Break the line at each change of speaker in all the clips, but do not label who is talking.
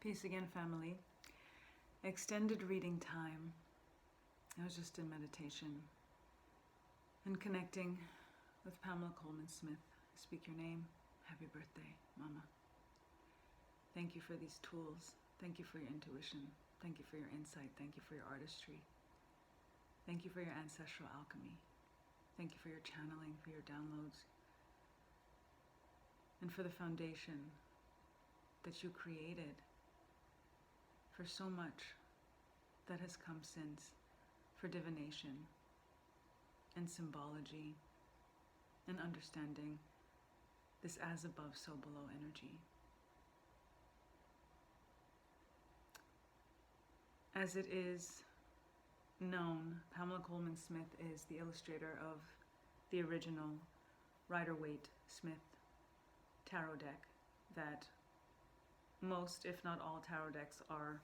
Peace again, family. Extended reading time. I was just in meditation and connecting with Pamela Coleman Smith. I speak your name. Happy birthday, Mama. Thank you for these tools. Thank you for your intuition. Thank you for your insight. Thank you for your artistry. Thank you for your ancestral alchemy. Thank you for your channeling, for your downloads, and for the foundation that you created for so much that has come since, for divination and symbology and understanding this as above, so below energy. As it is known, Pamela Coleman Smith is the illustrator of the original Rider-Waite Smith tarot deck that most, if not all, tarot decks are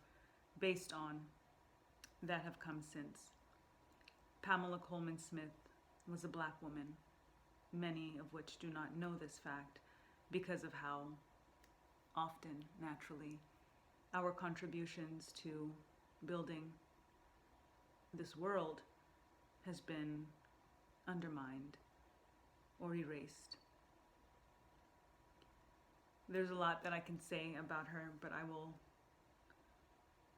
based on that have come since. Pamela Coleman Smith was a Black woman, many of which do not know this fact because of how often, naturally, our contributions to building this world has been undermined or erased. There's a lot that I can say about her, but I will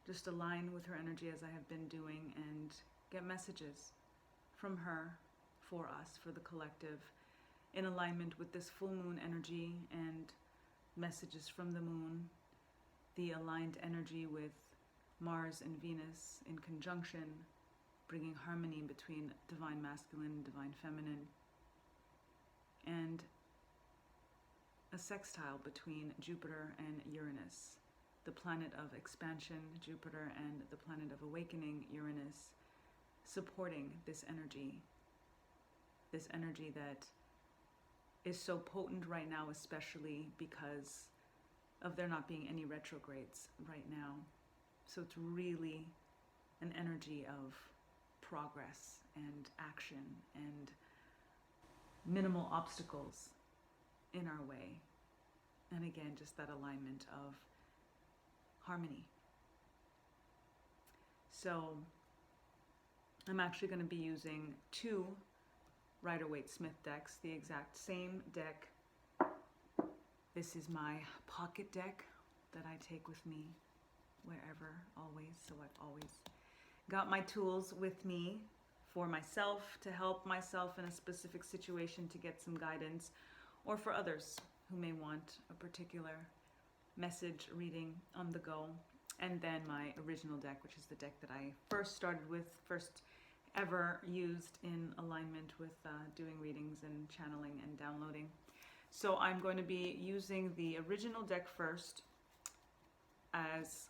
just align with her energy as I have been doing and get messages from her for us, for the collective, in alignment with this full moon energy and messages from the moon, the aligned energy with Mars and Venus in conjunction, bringing harmony between divine masculine and divine feminine, and a sextile between Jupiter and Uranus, the planet of expansion, Jupiter, and the planet of awakening, Uranus, supporting this energy that is so potent right now, especially because of there not being any retrogrades right now. So it's really an energy of progress and action and minimal obstacles in our way. And again, just that alignment of harmony. So I'm actually going to be using two Rider-Waite Smith decks, the exact same deck. This is my pocket deck that I take with me wherever, always. So I've always got my tools with me for myself, to help myself in a specific situation, to get some guidance, or for others who may want a particular message reading on the go. And then my original deck, which is the deck that I first started with, first ever used in alignment with doing readings and channeling and downloading. So I'm going to be using the original deck first as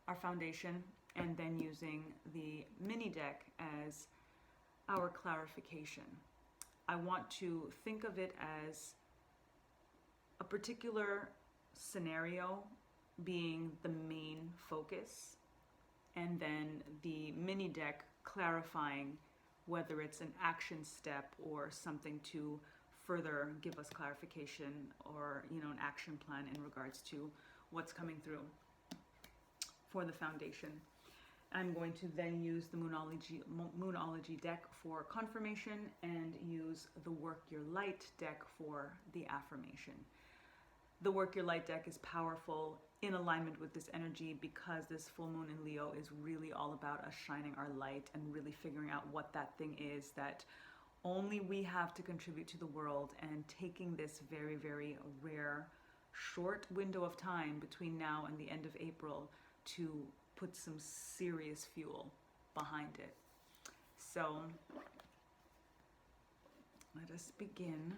our foundation, and then using the mini deck as our clarification. I want to think of it as a particular scenario being the main focus, and then the mini deck clarifying whether it's an action step or something to further give us clarification, or an action plan in regards to what's coming through for the foundation. I'm going to then use the Moonology deck for confirmation and use the Work Your Light deck for the affirmation. The Work Your Light deck is powerful in alignment with this energy because this full moon in Leo is really all about us shining our light and really figuring out what that thing is that only we have to contribute to the world, and taking this very, very rare, short window of time between now and the end of April to put some serious fuel behind it. So let us begin,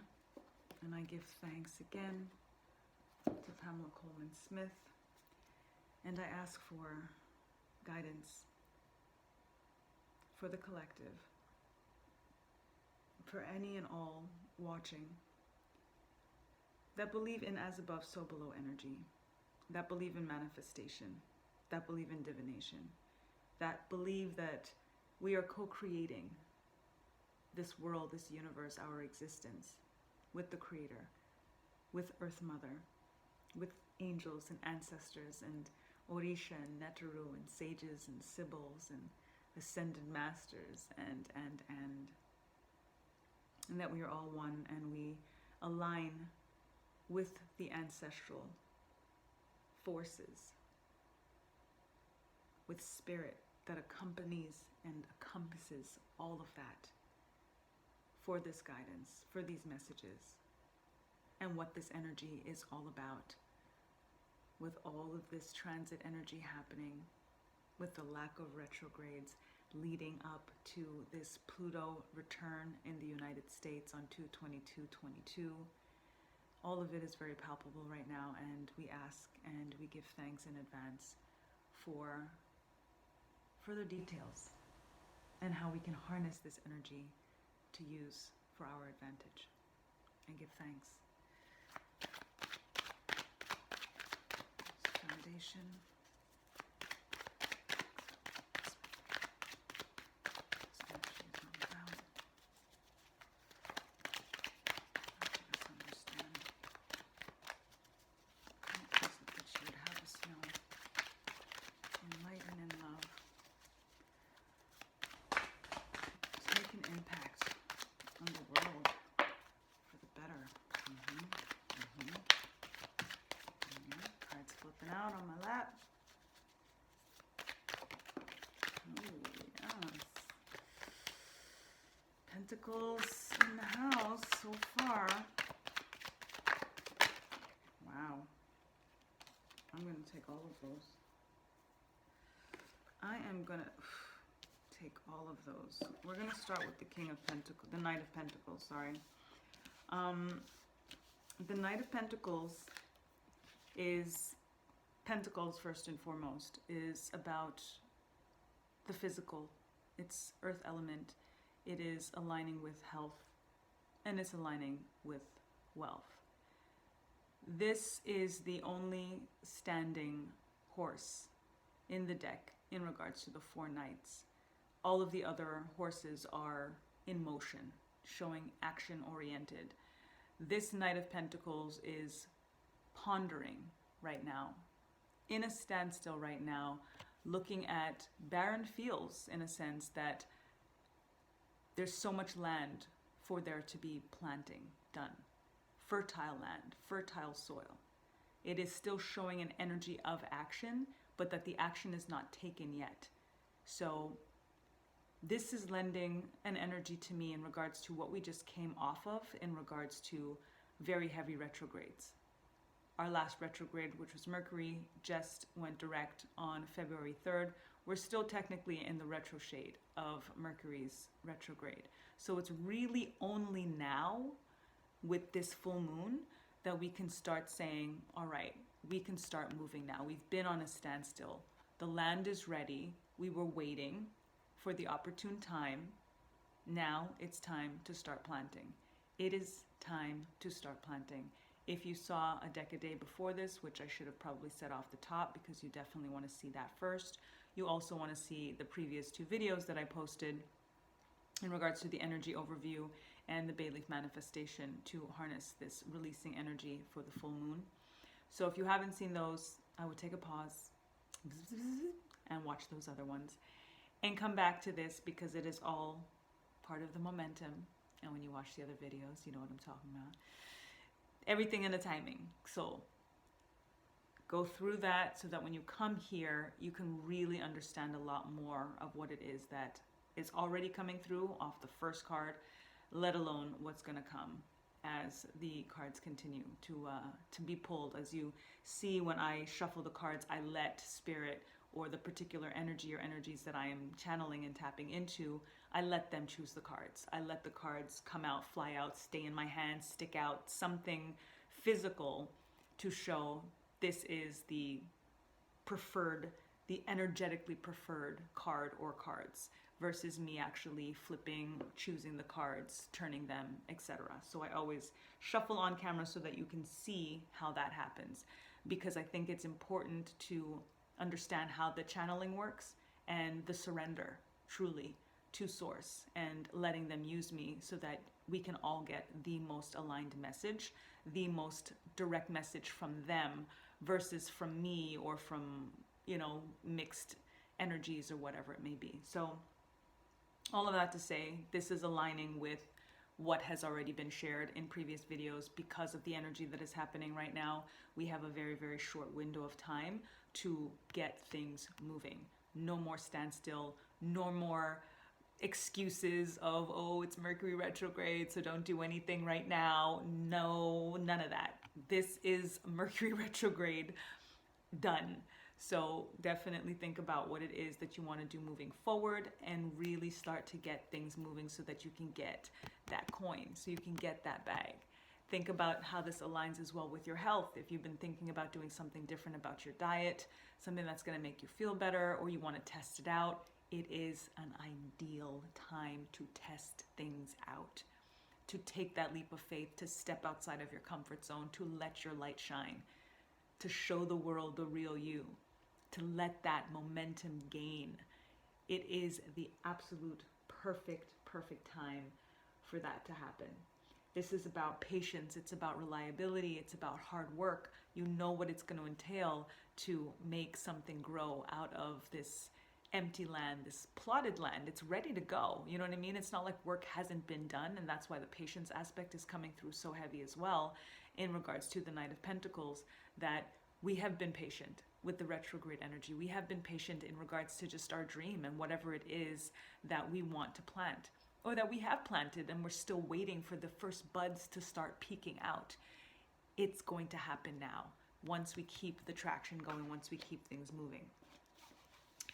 and I give thanks again to Pamela Coleman Smith, and I ask for guidance for the collective, for any and all watching that believe in as above, so below energy, that believe in manifestation, that believe in divination, that believe that we are co-creating this world, this universe, our existence with the Creator, with Earth Mother, with angels and ancestors and Orisha and Netaru and sages and sibyls and ascended masters and that we are all one, and we align with the ancestral forces, with spirit that accompanies and encompasses all of that for this guidance, for these messages, and what this energy is all about. With all of this transit energy happening, with the lack of retrogrades leading up to this Pluto return in the United States on 2/22/22, all of it is very palpable right now, and we ask and we give thanks in advance for further details and how we can harness this energy to use for our advantage, and give thanks. Foundation. Out on my lap. Oh, yes. Pentacles in the house so far. Wow. I'm going to take all of those. I am going to take all of those. We're going to start with the King of Pentacles, the Knight of Pentacles, sorry. The Knight of Pentacles is... Pentacles, first and foremost, is about the physical. It's earth element. It is aligning with health, and it's aligning with wealth. This is the only standing horse in the deck in regards to the 4 knights. All of the other horses are in motion, showing action oriented. This Knight of Pentacles is pondering right now, in a standstill right now, looking at barren fields, in a sense that there's so much land for there to be planting done. Fertile land, fertile soil. It is still showing an energy of action, but that the action is not taken yet. So this is lending an energy to me in regards to what we just came off of, in regards to very heavy retrogrades. Our last retrograde, which was Mercury, just went direct on February 3rd. We're still technically in the retro shade of Mercury's retrograde. So it's really only now, with this full moon, that we can start saying, all right, we can start moving now. We've been on a standstill. The land is ready. We were waiting for the opportune time. Now it's time to start planting. It is time to start planting. If you saw a deck a day before this, which I should have probably said off the top, because you definitely want to see that first. You also want to see the previous 2 videos that I posted in regards to the energy overview and the bay leaf manifestation to harness this releasing energy for the full moon. So if you haven't seen those, I would take a pause and watch those other ones and come back to this, because it is all part of the momentum. And when you watch the other videos, you know what I'm talking about. Everything in the timing. So go through that so that when you come here, you can really understand a lot more of what it is that is already coming through off the first card, let alone what's going to come as the cards continue to be pulled. As you see, when I shuffle the cards, I let spirit, or the particular energy or energies that I am channeling and tapping into, I let them choose the cards. I let the cards come out, fly out, stay in my hand, stick out, something physical to show this is the preferred, the energetically preferred card or cards, versus me actually flipping, choosing the cards, turning them, etc. So I always shuffle on camera so that you can see how that happens, because I think it's important to understand how the channeling works and the surrender truly to source, and letting them use me so that we can all get the most aligned message, the most direct message from them, versus from me or from, you know, mixed energies or whatever it may be. So all of that to say, this is aligning with what has already been shared in previous videos. Because of the energy that is happening right now, we have a very, very short window of time to get things moving. No more standstill, no more excuses of, oh, it's Mercury retrograde, so don't do anything right now. No, none of that. This is Mercury retrograde done. So definitely think about what it is that you want to do moving forward and really start to get things moving so that you can get that coin, so you can get that bag. Think about how this aligns as well with your health. If you've been thinking about doing something different about your diet, something that's going to make you feel better, or you want to test it out, it is an ideal time to test things out, to take that leap of faith, to step outside of your comfort zone, to let your light shine, to show the world the real you, to let that momentum gain. It is the absolute perfect time for that to happen. This is about patience, it's about reliability, it's about hard work. You know what it's going to entail to make something grow out of this empty land, this plotted land. It's ready to go. You know what I mean? It's not like work hasn't been done, and that's why the patience aspect is coming through so heavy as well in regards to the Knight of Pentacles, that we have been patient with the retrograde energy. We have been patient in regards to just our dream and whatever it is that we want to plant, or that we have planted and we're still waiting for the first buds to start peeking out. It's going to happen now, once we keep the traction going, once we keep things moving.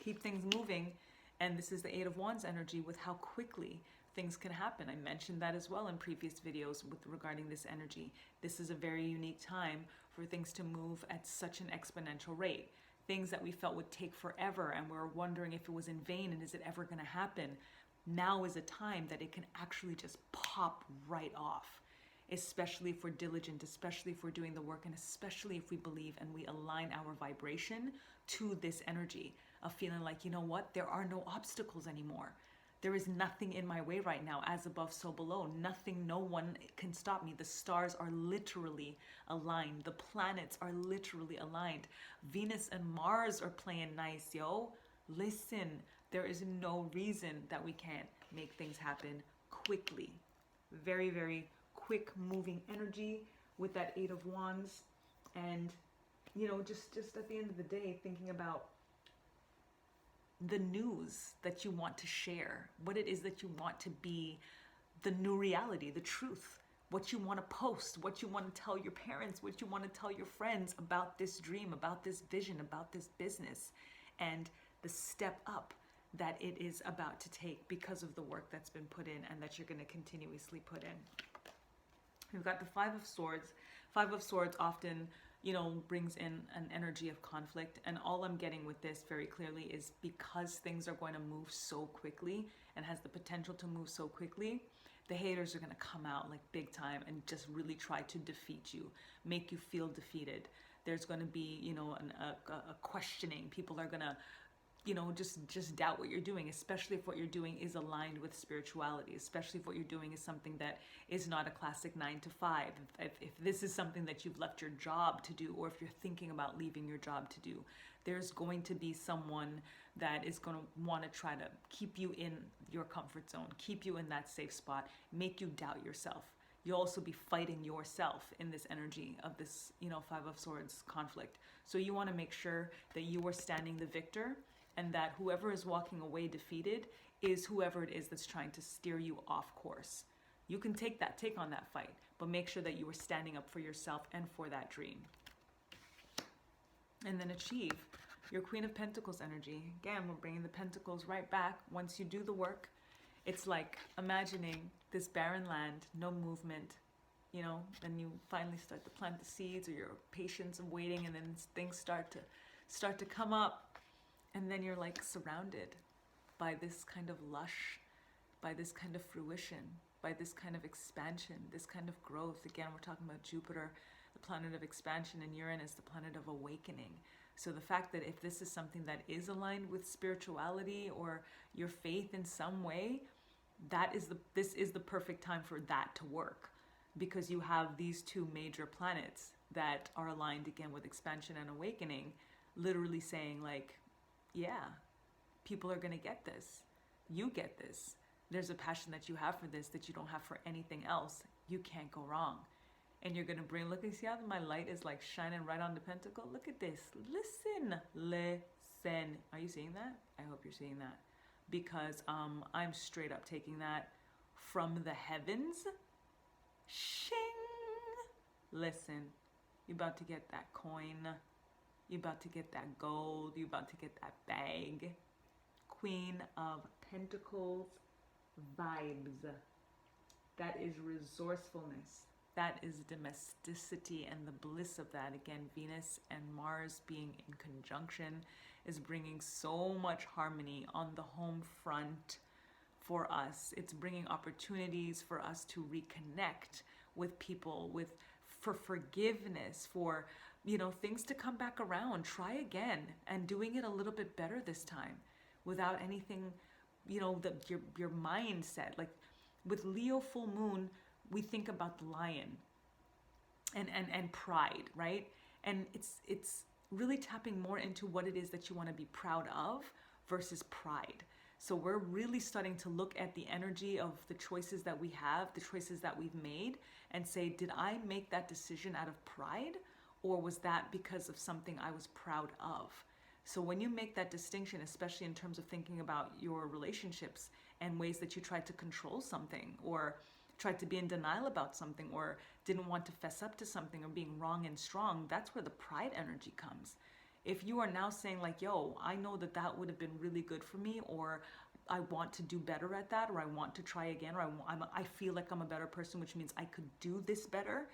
Keep things moving, and this is the Eight of Wands energy with how quickly things can happen. I mentioned that as well in previous videos regarding this energy. This is a very unique time for things to move at such an exponential rate. Things that we felt would take forever and we're wondering if it was in vain and is it ever going to happen. Now is a time that it can actually just pop right off, especially if we're diligent, especially if we're doing the work, and especially if we believe and we align our vibration to this energy of feeling like, you know what, there are no obstacles anymore. There is nothing in my way right now, as above, so below. Nothing, no one can stop me. The stars are literally aligned. The planets are literally aligned. Venus and Mars are playing nice, yo. Listen, there is no reason that we can't make things happen quickly. Very, very quick moving energy with that Eight of Wands. And, you know, just at the end of the day, thinking about the news that you want to share, what it is that you want to be the new reality, the truth, what you want to post, what you want to tell your parents, what you want to tell your friends about this dream, about this vision, about this business, and the step up that it is about to take because of the work that's been put in and that you're going to continuously put in. We've got the Five of Swords. Five of Swords often, you know, brings in an energy of conflict. And all I'm getting with this very clearly is because things are going to move so quickly and has the potential to move so quickly, the haters are going to come out like big time and just really try to defeat you, make you feel defeated. There's going to be, you know, a questioning. People are going to, you know, just doubt what you're doing, especially if what you're doing is aligned with spirituality, especially if what you're doing is something that is not a classic 9 to 5. If this is something that you've left your job to do, or if you're thinking about leaving your job to do, there's going to be someone that is going to want to try to keep you in your comfort zone, keep you in that safe spot, make you doubt yourself. You'll also be fighting yourself in this energy of this, you know, Five of Swords conflict. So you want to make sure that you are standing the victor, and that whoever is walking away defeated is whoever it is that's trying to steer you off course. You can take on that fight, but make sure that you are standing up for yourself and for that dream. And then achieve your Queen of Pentacles energy. Again, we're bringing the pentacles right back. Once you do the work, it's like imagining this barren land, no movement, you know, then you finally start to plant the seeds, or your patience of waiting, and then things start to come up. And then you're like surrounded by this kind of lush, by this kind of fruition, by this kind of expansion, this kind of growth. Again, we're talking about Jupiter, the planet of expansion, and Uranus, the planet of awakening. So the fact that if this is something that is aligned with spirituality or your faith in some way, this is the perfect time for that to work, because you have these two major planets that are aligned again with expansion and awakening, literally saying like, yeah, people are going to get this. You get this. There's a passion that you have for this that you don't have for anything else. You can't go wrong. And you're going to bring, look, you see how my light is like shining right on the pentacle? Look at this. Listen. Are you seeing that? I hope you're seeing that. Because I'm straight up taking that from the heavens. Shing. Listen, you're about to get that coin. You're about to get that gold. You're about to get that bag. Queen of Pentacles vibes. That is resourcefulness. That is domesticity and the bliss of that. Again, Venus and Mars being in conjunction is bringing so much harmony on the home front for us. It's bringing opportunities for us to reconnect with people, for forgiveness, for, you know, things to come back around. Try again, and doing it a little bit better this time without anything, you know, your mindset. Like with Leo full moon, we think about the lion and pride, right? And it's really tapping more into what it is that you want to be proud of versus pride. So we're really starting to look at the energy of the choices that we have, the choices that we've made, and say, did I make that decision out of pride, or was that because of something I was proud of? So when you make that distinction, especially in terms of thinking about your relationships and ways that you tried to control something, or tried to be in denial about something, or didn't want to fess up to something, or being wrong and strong, that's where the pride energy comes. If you are now saying like, yo, I know that that would have been really good for me, or I want to do better at that, or I want to try again, or I feel like I'm a better person, which means I could do this better,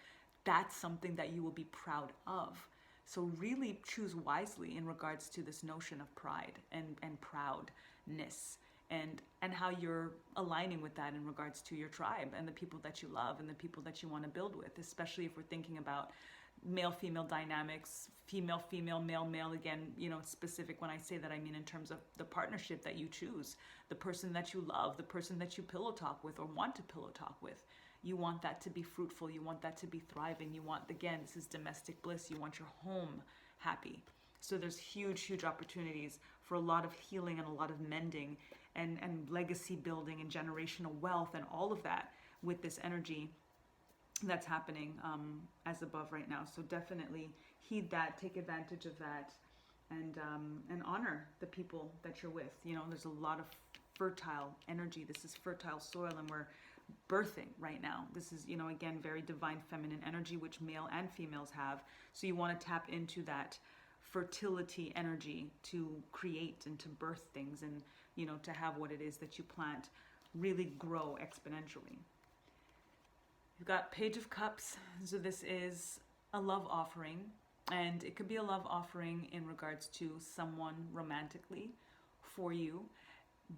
that's something that you will be proud of. So really choose wisely in regards to this notion of pride and proudness, and how you're aligning with that in regards to your tribe and the people that you love and the people that you want to build with, especially if we're thinking about male-female dynamics, female-female, male-male. Again, you know, it's specific when I say that, I mean in terms of the partnership that you choose, the person that you love, the person that you pillow talk with or want to pillow talk with. You want that to be fruitful. You want that to be thriving. You want, again, this is domestic bliss. You want your home happy. So there's huge, huge opportunities for a lot of healing and a lot of mending and legacy building and generational wealth and all of that with this energy that's happening as above right now. So definitely heed that, take advantage of that, and honor the people that you're with. You know, there's a lot of fertile energy. This is fertile soil, and we're birthing right now. This is, you know, again, very divine feminine energy, which male and females have. So you want to tap into that fertility energy to create and to birth things, and, you know, to have what it is that you plant really grow exponentially. You've got Page of Cups. So this is a love offering, and it could be a love offering in regards to someone romantically for you,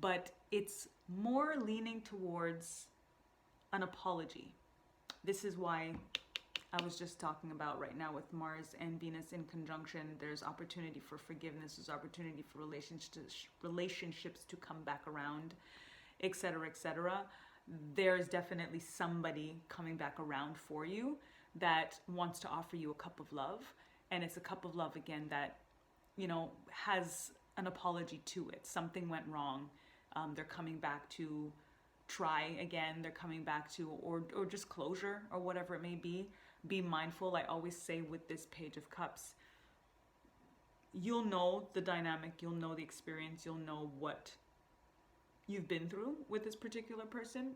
but it's more leaning towards an apology. This is why I was just talking about right now with Mars and Venus in conjunction. There's opportunity for forgiveness. There's opportunity for relationships to come back around, etc., etc. There's definitely somebody coming back around for you that wants to offer you a cup of love. And it's a cup of love, again, that, you know, has an apology to it. Something went wrong. They're coming back to try again. They're coming back to, or just closure, or whatever it may be. Be mindful. I always say with this Page of Cups, you'll know the dynamic, you'll know the experience, you'll know what you've been through with this particular person.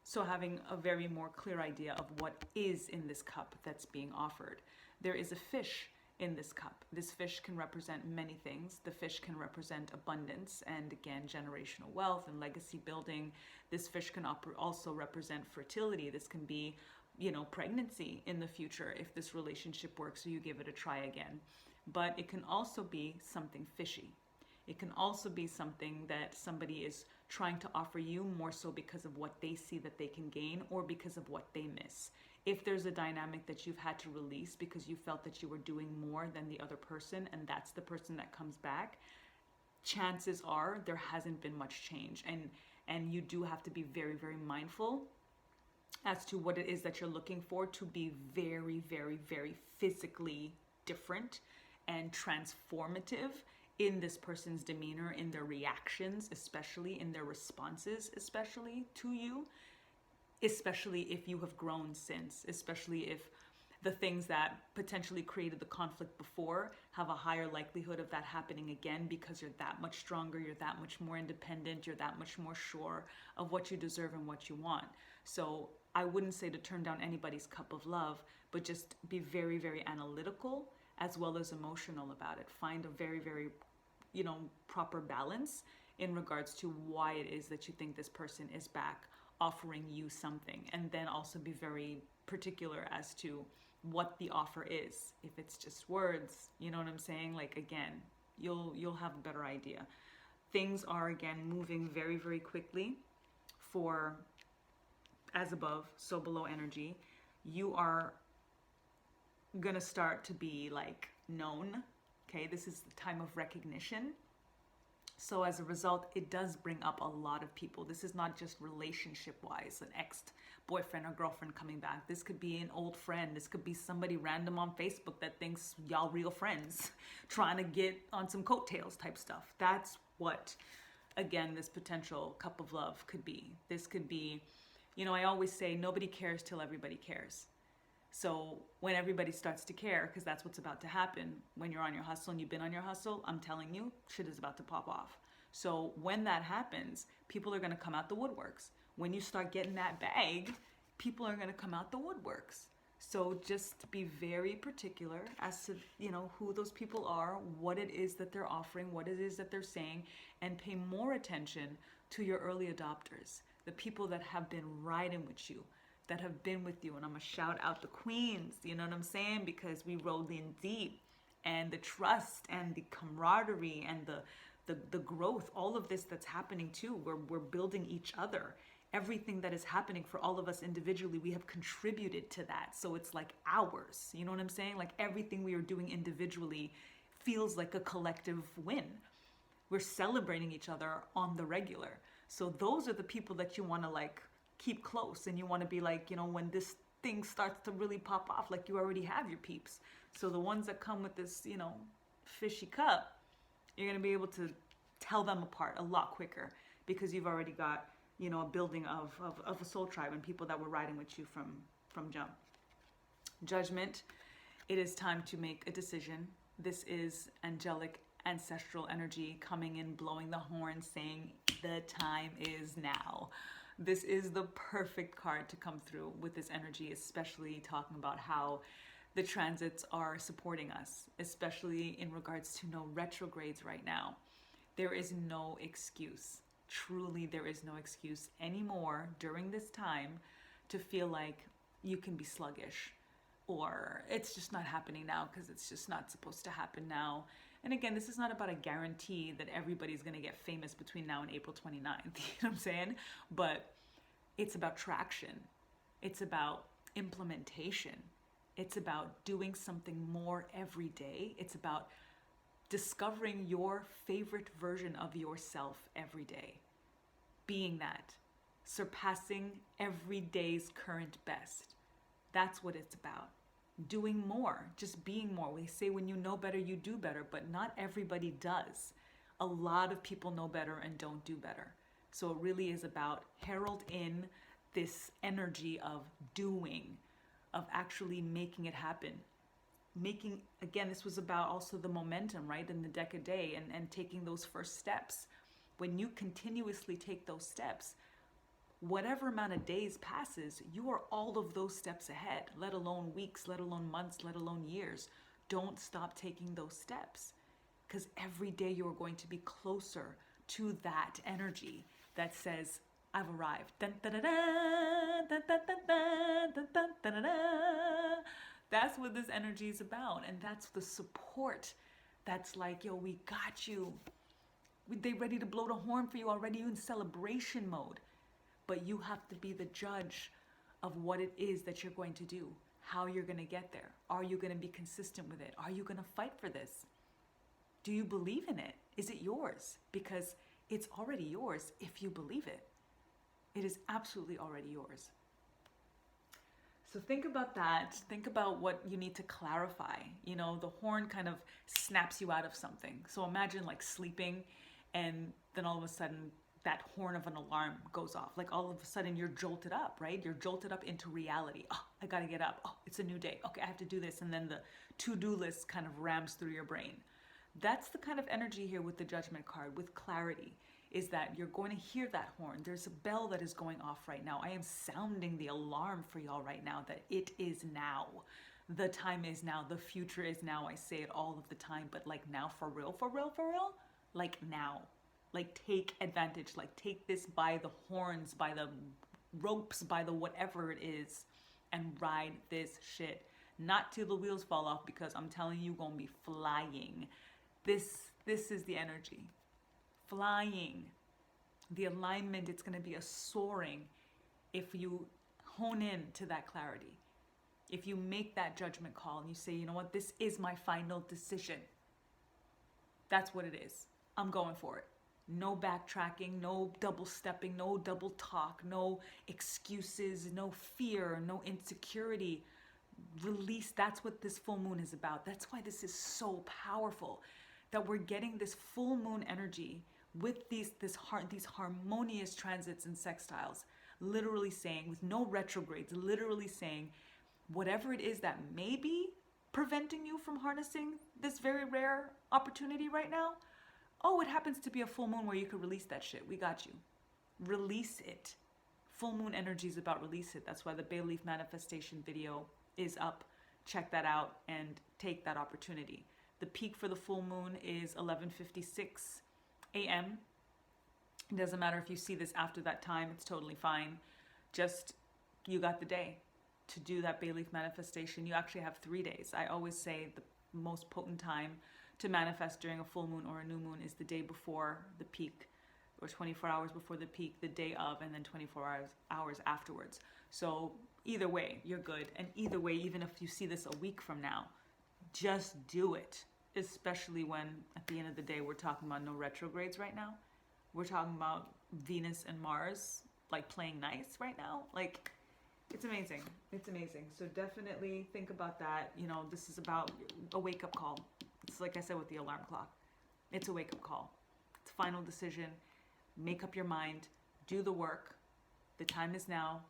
So having a very more clear idea of what is in this cup that's being offered. There is a fish in this cup. This fish can represent many things. The fish can represent abundance and, again, generational wealth and legacy building. This fish can also represent fertility. This can be, you know, pregnancy in the future if this relationship works, so you give it a try again. But it can also be something fishy. It can also be something that somebody is trying to offer you more so because of what they see that they can gain, or because of what they miss. If there's a dynamic that you've had to release because you felt that you were doing more than the other person, and that's the person that comes back, chances are there hasn't been much change. And you do have to be very, very mindful as to what it is that you're looking for to be very, very, very physically different and transformative in this person's demeanor, in their reactions, especially in their responses, especially to you, especially if you have grown since, especially if the things that potentially created the conflict before have a higher likelihood of that happening again, because you're that much stronger, you're that much more independent, you're that much more sure of what you deserve and what you want. So I wouldn't say to turn down anybody's cup of love, but just be very, very analytical as well as emotional about it. Find a very, very, proper balance in regards to why it is that you think this person is back offering you something. And then also be very particular as to what the offer is. If it's just words, you know what I'm saying? Like, again, you'll have a better idea. Things are, again, moving very, very quickly for as above, so below energy. You are gonna start to be like known. Okay, this is the time of recognition. So as a result, it does bring up a lot of people. This is not just relationship-wise, an ex-boyfriend or girlfriend coming back. This could be an old friend. This could be somebody random on Facebook that thinks y'all real friends, trying to get on some coattails type stuff. That's what, again, this potential cup of love could be. This could be, I always say nobody cares till everybody cares. So when everybody starts to care, because that's what's about to happen when you're on your hustle and you've been on your hustle, I'm telling you, shit is about to pop off. So when that happens, people are going to come out the woodworks. When you start getting that bag, people are going to come out the woodworks. So just be very particular as to, who those people are, what it is that they're offering, what it is that they're saying, and pay more attention to your early adopters, the people that have been riding with you, that have been with you. And I'm gonna shout out the queens, you know what I'm saying? Because we rolled in deep, and the trust and the camaraderie and the growth, all of this that's happening too, we're building each other. Everything that is happening for all of us individually, we have contributed to that. So it's like ours, you know what I'm saying? Like everything we are doing individually feels like a collective win. We're celebrating each other on the regular. So those are the people that you wanna like keep close, and you want to be like, when this thing starts to really pop off, like you already have your peeps. So the ones that come with this, fishy cup, you're going to be able to tell them apart a lot quicker, because you've already got, a building of a soul tribe and people that were riding with you from jump. Judgment, it is time to make a decision. This is angelic ancestral energy coming in, blowing the horn, saying the time is now. This is the perfect card to come through with this energy, especially talking about how the transits are supporting us, especially in regards to no retrogrades right now. There is no excuse. Truly, there is no excuse anymore during this time to feel like you can be sluggish, or it's just not happening now because it's just not supposed to happen now. And again, this is not about a guarantee that everybody's going to get famous between now and April 29th, you know what I'm saying? But it's about traction. It's about implementation. It's about doing something more every day. It's about discovering your favorite version of yourself every day. Being that. Surpassing every day's current best. That's what it's about. Doing more, just being more. We say when you know better, you do better, but not everybody does. A lot of people know better and don't do better. So it really is about herald in this energy of doing, of actually making it happen. Making, again, this was about also the momentum, right? In the deck a day, and taking those first steps. When you continuously take those steps, whatever amount of days passes, you are all of those steps ahead, let alone weeks, let alone months, let alone years. Don't stop taking those steps, because every day you are going to be closer to that energy that says, I've arrived. Dun, dun, dun, dun, dun, dun, dun, dun, dun, dun, dun, dun. That's what this energy is about. And that's the support that's like, yo, we got you. They ready to blow the horn for you already. You in celebration mode. But you have to be the judge of what it is that you're going to do, how you're going to get there. Are you going to be consistent with it? Are you going to fight for this? Do you believe in it? Is it yours? Because it's already yours if you believe it. It is absolutely already yours. So think about that. Think about what you need to clarify. You know, the horn kind of snaps you out of something. So imagine like sleeping and then all of a sudden that horn of an alarm goes off. Like all of a sudden you're jolted up, right? You're jolted up into reality. Oh, I gotta get up. Oh, it's a new day. Okay, I have to do this. And then the to-do list kind of rams through your brain. That's the kind of energy here with the Judgment card, with clarity, is that you're going to hear that horn. There's a bell that is going off right now. I am sounding the alarm for y'all right now that it is now. The time is now. The future is now. I say it all of the time, but like now, for real, for real, for real? Like now. Like take advantage. Like take this by the horns, by the ropes, by the whatever it is, and ride this shit. Not till the wheels fall off, because I'm telling you, you're gonna be flying. This is the energy. Flying. The alignment, it's going to be a soaring if you hone in to that clarity. If you make that judgment call and you say, you know what, this is my final decision. That's what it is. I'm going for it. No backtracking, no double stepping, no double talk, no excuses, no fear, no insecurity. Release. That's what this full moon is about. That's why this is so powerful, that we're getting this full moon energy with these harmonious transits and sextiles, literally saying, with no retrogrades, literally saying, whatever it is that may be preventing you from harnessing this very rare opportunity right now, oh, it happens to be a full moon where you could release that shit. We got you. Release it. Full moon energy is about release it. That's why the bay leaf manifestation video is up. Check that out and take that opportunity. The peak for the full moon is 11:56 a.m. It doesn't matter if you see this after that time, it's totally fine. Just, you got the day to do that bay leaf manifestation. You actually have 3 days. I always say the most potent time to manifest during a full moon or a new moon is the day before the peak, or 24 hours before the peak, the day of, and then 24 hours afterwards. So either way, you're good. And either way, even if you see this a week from now, just do it. Especially when at the end of the day, we're talking about no retrogrades right now. We're talking about Venus and Mars like playing nice right now. Like, it's amazing. It's amazing. So definitely think about that. You know, this is about a wake-up call. It's like I said with the alarm clock. It's a wake-up call. It's a final decision. Make up your mind. Do the work. The time is now.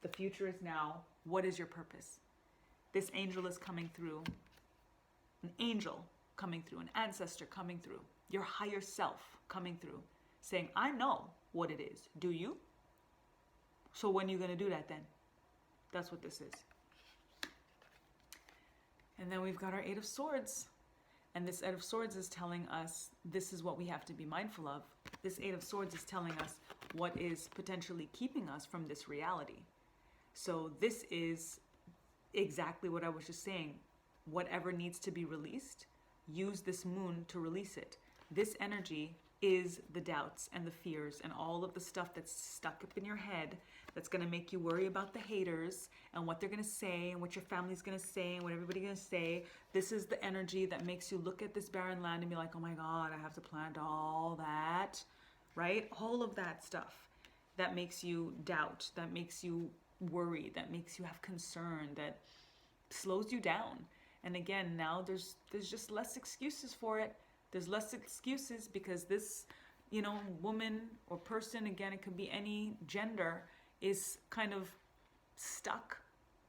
The future is now. What is your purpose? This angel is coming through. An angel coming through, an ancestor coming through, your higher self coming through, saying, I know what it is. Do you? So when are you going to do that then? That's what this is. And then we've got our Eight of Swords. And this Eight of Swords is telling us this is what we have to be mindful of. This Eight of Swords is telling us what is potentially keeping us from this reality. So this is exactly what I was just saying. Whatever needs to be released, use this moon to release it. This energy is the doubts and the fears and all of the stuff that's stuck up in your head that's going to make you worry about the haters and what they're going to say and what your family's going to say and what everybody's going to say. This is the energy that makes you look at this barren land and be like, oh my God, I have to plant all that, right? All of that stuff that makes you doubt, that makes you worry, that makes you have concern, that slows you down. And again, now there's just less excuses for it. There's less excuses because this, you know, woman or person, again, it could be any gender, is kind of stuck,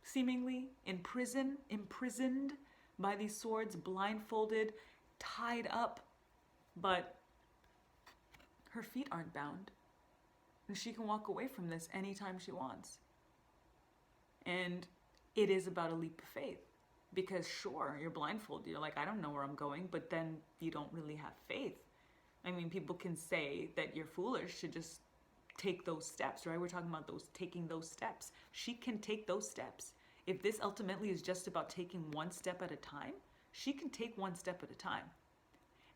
seemingly, imprisoned by these swords, blindfolded, tied up. But her feet aren't bound. And she can walk away from this anytime she wants. And it is about a leap of faith. Because sure, you're blindfolded. You're like, I don't know where I'm going, but then you don't really have faith. I mean, people can say that you're foolish to just take those steps, right? We're talking about taking those steps. She can take those steps. If this ultimately is just about taking one step at a time, she can take one step at a time.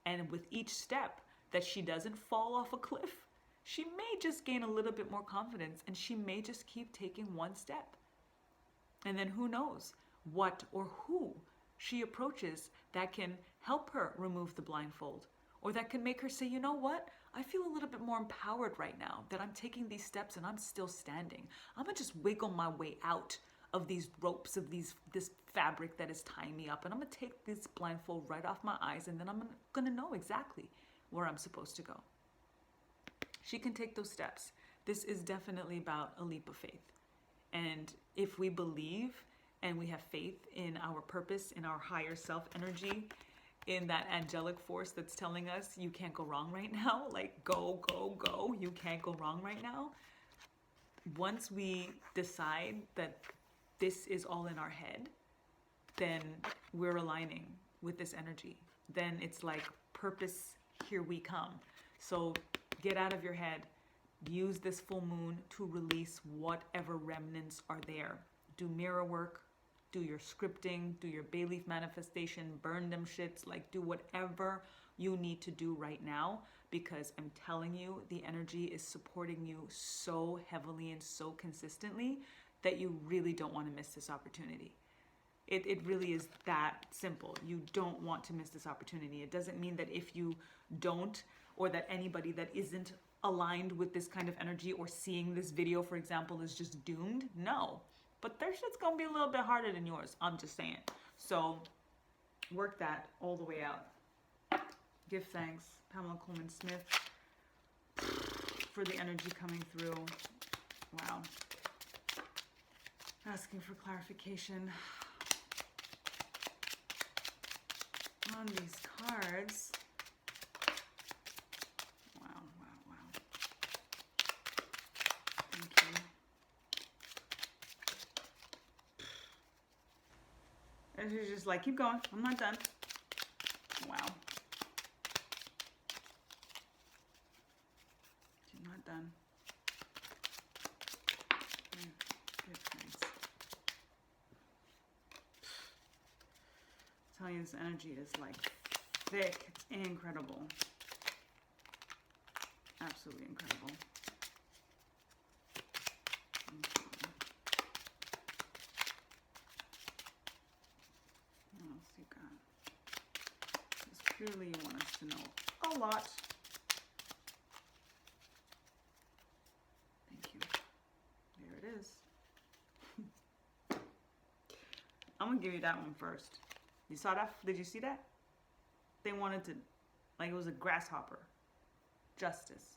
And with each step that she doesn't fall off a cliff, she may just gain a little bit more confidence and she may just keep taking one step. And then who knows what or who she approaches that can help her remove the blindfold, or that can make her say, you know what, I feel a little bit more empowered right now that I'm taking these steps and I'm still standing. I'm gonna just wiggle my way out these ropes, of this fabric that is tying me up. And I'm gonna take this blindfold right off my eyes, and then I'm gonna know exactly where I'm supposed to go. She can take those steps. This is definitely about a leap of faith. And if we believe and we have faith in our purpose, in our higher self energy, in that angelic force that's telling us you can't go wrong right now, like go, go, go, you can't go wrong right now. Once we decide that this is all in our head, then we're aligning with this energy. Then it's like purpose, here we come. So get out of your head. Use this full moon to release whatever remnants are there. Do mirror work, do your scripting, do your bay leaf manifestation, burn them shits, like do whatever you need to do right now, because I'm telling you, the energy is supporting you so heavily and so consistently that you really don't want to miss this opportunity. It really is that simple. You don't want to miss this opportunity. It doesn't mean that if you don't, or that anybody that isn't aligned with this kind of energy or seeing this video, for example, is just doomed. No, but their shit's gonna be a little bit harder than yours. I'm just saying. So work that all the way out. Give thanks, Pamela Coleman Smith, for the energy coming through. Wow. Asking for clarification on these cards. Wow, wow, wow. Thank you. And she's just like, keep going. I'm not done. Wow. She's not done. Good thanks. I'm telling you, this energy is like thick. It's incredible. Absolutely incredible. What else you got? Because clearly you want us to know a lot. Thank you. There it is. I'm gonna give you that one first. You saw that? Did you see that? They wanted to, like it was a grasshopper. Justice.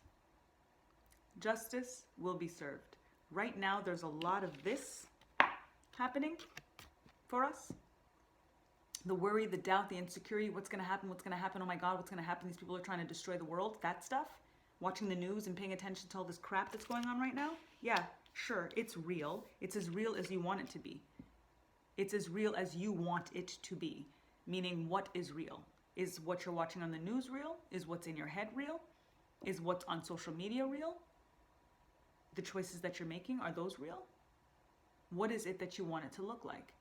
Justice will be served. Right now, there's a lot of this happening for us. The worry, the doubt, the insecurity, what's going to happen, oh my God, what's going to happen, these people are trying to destroy the world, that stuff. Watching the news and paying attention to all this crap that's going on right now. Yeah, sure, it's real. It's as real as you want it to be. It's as real as you want it to be. Meaning, what is real? Is what you're watching on the news real? Is what's in your head real? Is what's on social media real? The choices that you're making, are those real? What is it that you want it to look like?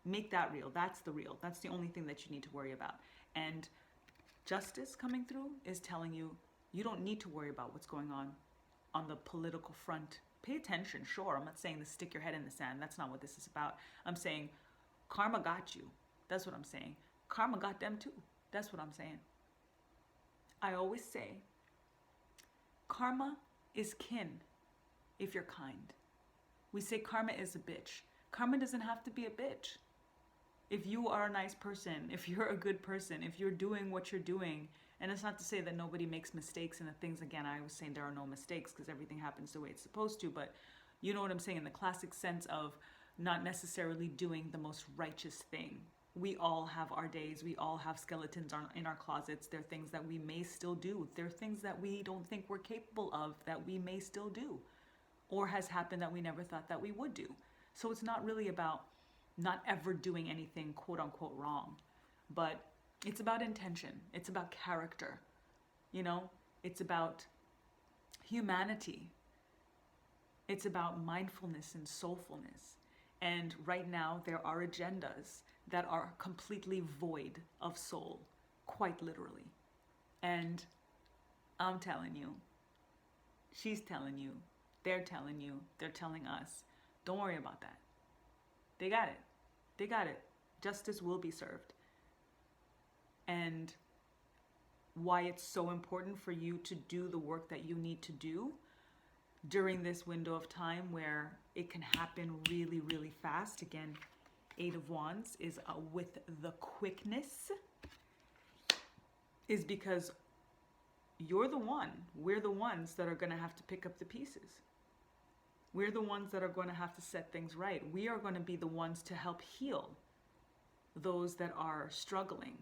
Make that real. That's the real. That's the only thing that you need to worry about. And justice coming through is telling you, you don't need to worry about what's going on the political front. Pay attention, sure. I'm not saying to stick your head in the sand. That's not what this is about. I'm saying karma got you. That's what I'm saying. Karma got them too. That's what I'm saying. I always say, karma is kin if you're kind. We say karma is a bitch. Karma doesn't have to be a bitch. If you are a nice person, if you're a good person, if you're doing what you're doing, and it's not to say that nobody makes mistakes and the things, again, I was saying there are no mistakes because everything happens the way it's supposed to, but you know what I'm saying in the classic sense of not necessarily doing the most righteous thing. We all have our days. We all have skeletons in our closets. There are things that we may still do. There are things that we don't think we're capable of that we may still do, or has happened that we never thought that we would do. So it's not really about not ever doing anything quote unquote wrong, but it's about intention. It's about character. You know, it's about humanity. It's about mindfulness and soulfulness. And right now there are agendas that are completely void of soul, quite literally. And I'm telling you, she's telling you, they're telling you, they're telling us, don't worry about that. They got it. They got it. Justice will be served. And why it's so important for you to do the work that you need to do during this window of time where it can happen really, really fast. Again, Eight of Wands is with the quickness, is because we're the ones that are going to have to pick up the pieces. We're the ones that are going to have to set things right. We are going to be the ones to help heal those that are struggling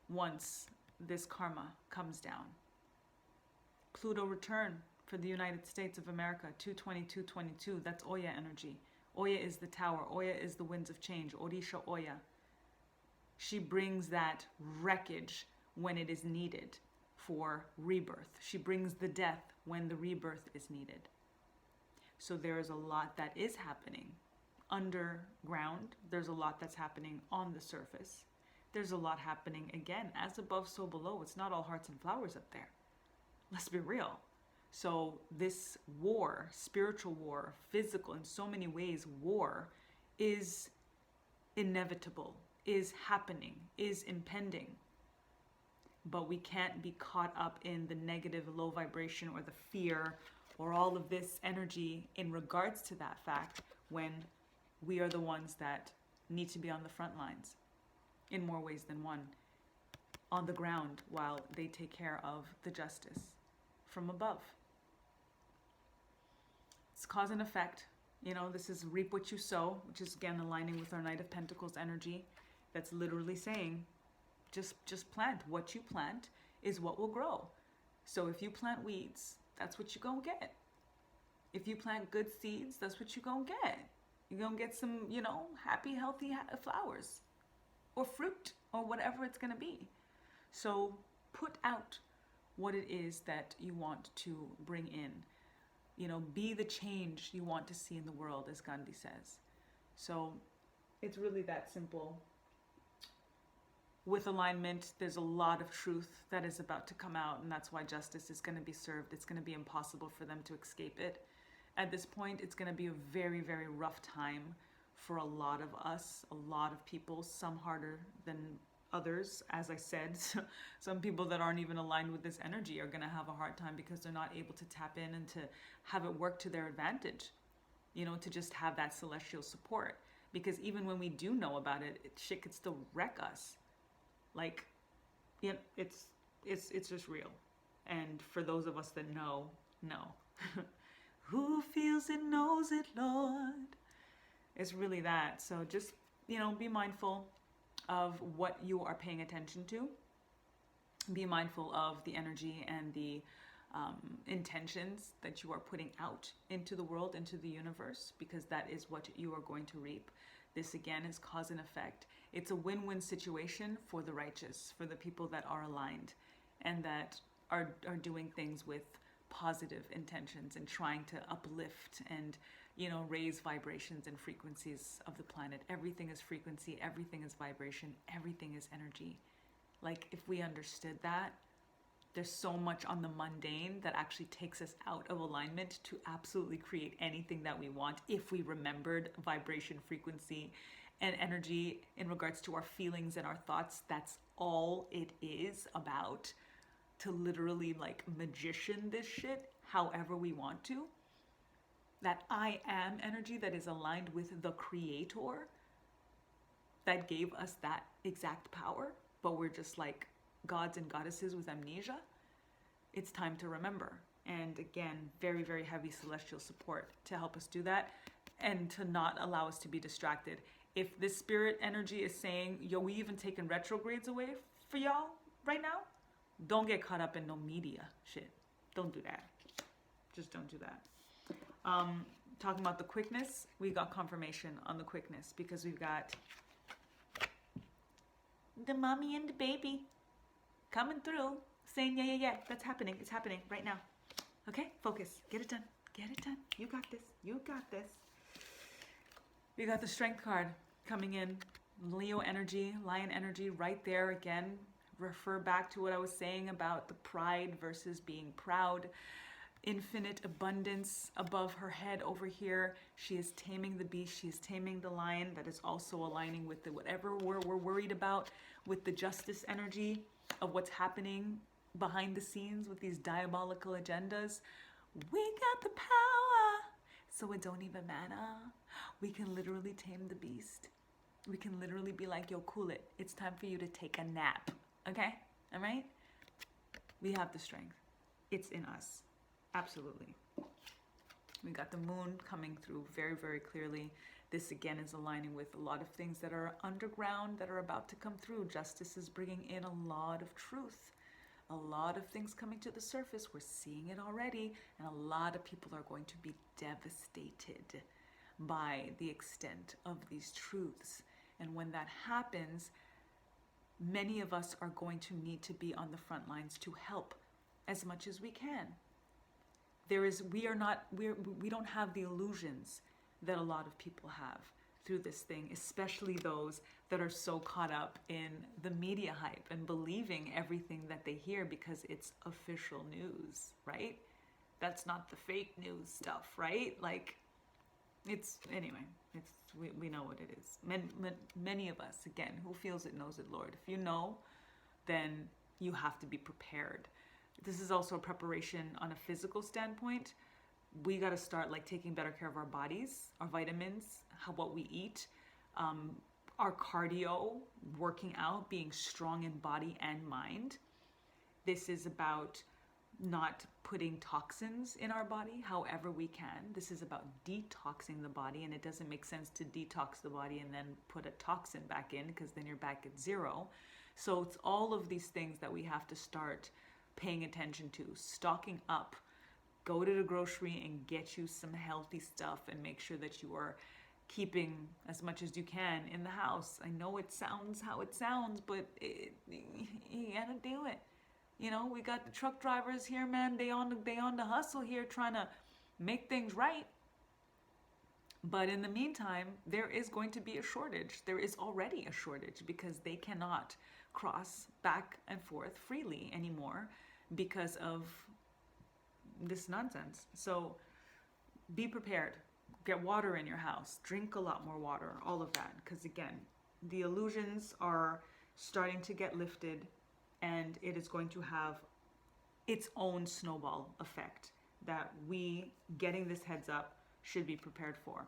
once this karma comes down. Pluto return for the United States of America, 22222. That's Oya energy. Oya is the tower. Oya is the winds of change. Orisha Oya. She brings that wreckage when it is needed for rebirth. She brings the death when the rebirth is needed. So there is a lot that is happening underground. There's a lot that's happening on the surface. There's a lot happening, again, as above, so below. It's not all hearts and flowers up there. Let's be real. So this war, spiritual war, physical, in so many ways, war is inevitable, is happening, is impending. But we can't be caught up in the negative, low vibration, or the fear, or all of this energy in regards to that fact, when we are the ones that need to be on the front lines in more ways than one, on the ground, while they take care of the justice from above. It's cause and effect. You know, this is reap what you sow, which is again aligning with our Knight of Pentacles energy. That's literally saying, just plant. What you plant is what will grow. So if you plant weeds, that's what you're gonna get. If you plant good seeds, that's what you're gonna get. You're gonna get some, you know, happy, healthy flowers or fruit or whatever it's gonna be. So put out what it is that you want to bring in. You know, be the change you want to see in the world, as Gandhi says. So it's really that simple. With alignment, there's a lot of truth that is about to come out, and that's why justice is going to be served. It's going to be impossible for them to escape it. At this point, it's going to be a very, very rough time for a lot of us, a lot of people, some harder than others. As I said, some people that aren't even aligned with this energy are going to have a hard time because they're not able to tap in and to have it work to their advantage, you know, to just have that celestial support. Because even when we do know about it, shit could still wreck us. Like, yeah, it's just real. And for those of us that know. Who feels it knows it, Lord. It's really that. So just, you know, be mindful of what you are paying attention to. Be mindful of the energy and the intentions that you are putting out into the world, into the universe, because that is what you are going to reap. This again is cause and effect. It's a win-win situation for the righteous, for the people that are aligned and that are doing things with positive intentions and trying to uplift and, you know, raise vibrations and frequencies of the planet. Everything is frequency, everything is vibration, everything is energy. Like, if we understood that, there's so much on the mundane that actually takes us out of alignment to absolutely create anything that we want if we remembered vibration, frequency, and energy in regards to our feelings and our thoughts. That's all it is about, to literally like magician this shit however we want to. That I am energy that is aligned with the creator that gave us that exact power, but we're just like gods and goddesses with amnesia. It's time to remember. And again, very, very heavy celestial support to help us do that and to not allow us to be distracted. If this spirit energy is saying, yo, we even taking retrogrades away for y'all right now, don't get caught up in no media shit. Don't do that. Just don't do that. Talking about the quickness, we got confirmation on the quickness because we've got the mommy and the baby coming through saying, yeah, that's happening. It's happening right now. Okay, focus. Get it done. Get it done. You got this. You got this. We got the Strength card coming in. Leo energy, Lion energy right there again. Refer back to what I was saying about the pride versus being proud. Infinite abundance above her head over here. She is taming the beast. She is taming the lion. That is also aligning with the whatever we're worried about, with the justice energy of what's happening behind the scenes with these diabolical agendas. We got the power, so it don't even matter. We can literally tame the beast. We can literally be like, yo, cool it. It's time for you to take a nap, okay? All right? We have the strength. It's in us, absolutely. We got the moon coming through very, very clearly. This again is aligning with a lot of things that are underground that are about to come through. Justice is bringing in a lot of truth. A lot of things coming to the surface. We're seeing it already, and a lot of people are going to be devastated by the extent of these truths. And when that happens, many of us are going to need to be on the front lines to help as much as we can. We don't have the illusions that a lot of people have through this thing, especially those that are so caught up in the media hype and believing everything that they hear because it's official news, right? That's not the fake news stuff, right? Like, we know what it is. Many of us, again, who feels it knows it, Lord. If you know, then you have to be prepared. This is also a preparation on a physical standpoint. We got to start like taking better care of our bodies, our vitamins, what we eat, our cardio, working out, being strong in body and mind. This is about not putting toxins in our body however we can. This is about detoxing the body, and it doesn't make sense to detox the body and then put a toxin back in, because then you're back at zero. So it's all of these things that we have to start paying attention to, stocking up. Go to the grocery and get you some healthy stuff and make sure that you are keeping as much as you can in the house. I know it sounds how it sounds, but you gotta do it. You know, we got the truck drivers here, man. They on the hustle here, trying to make things right. But in the meantime, there is going to be a shortage. There is already a shortage because they cannot cross back and forth freely anymore because of this nonsense. So be prepared. Get water in your house. Drink a lot more water. All of that. Because again, the illusions are starting to get lifted, and it is going to have its own snowball effect that we, getting this heads up, should be prepared for.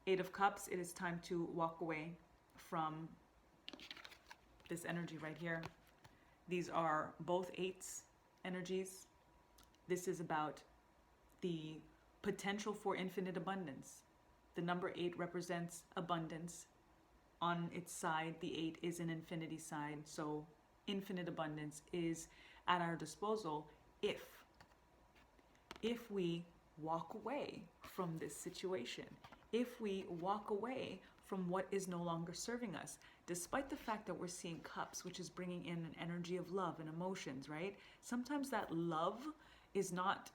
8 of Cups, it is time to walk away from this energy right here. These are both 8s energies. This is about the potential for infinite abundance. The number 8 represents abundance. On its side, the 8 is an infinity side. So infinite abundance is at our disposal if we walk away from this situation, if we walk away from what is no longer serving us, despite the fact that we're seeing cups, which is bringing in an energy of love and emotions, right? Sometimes that love is not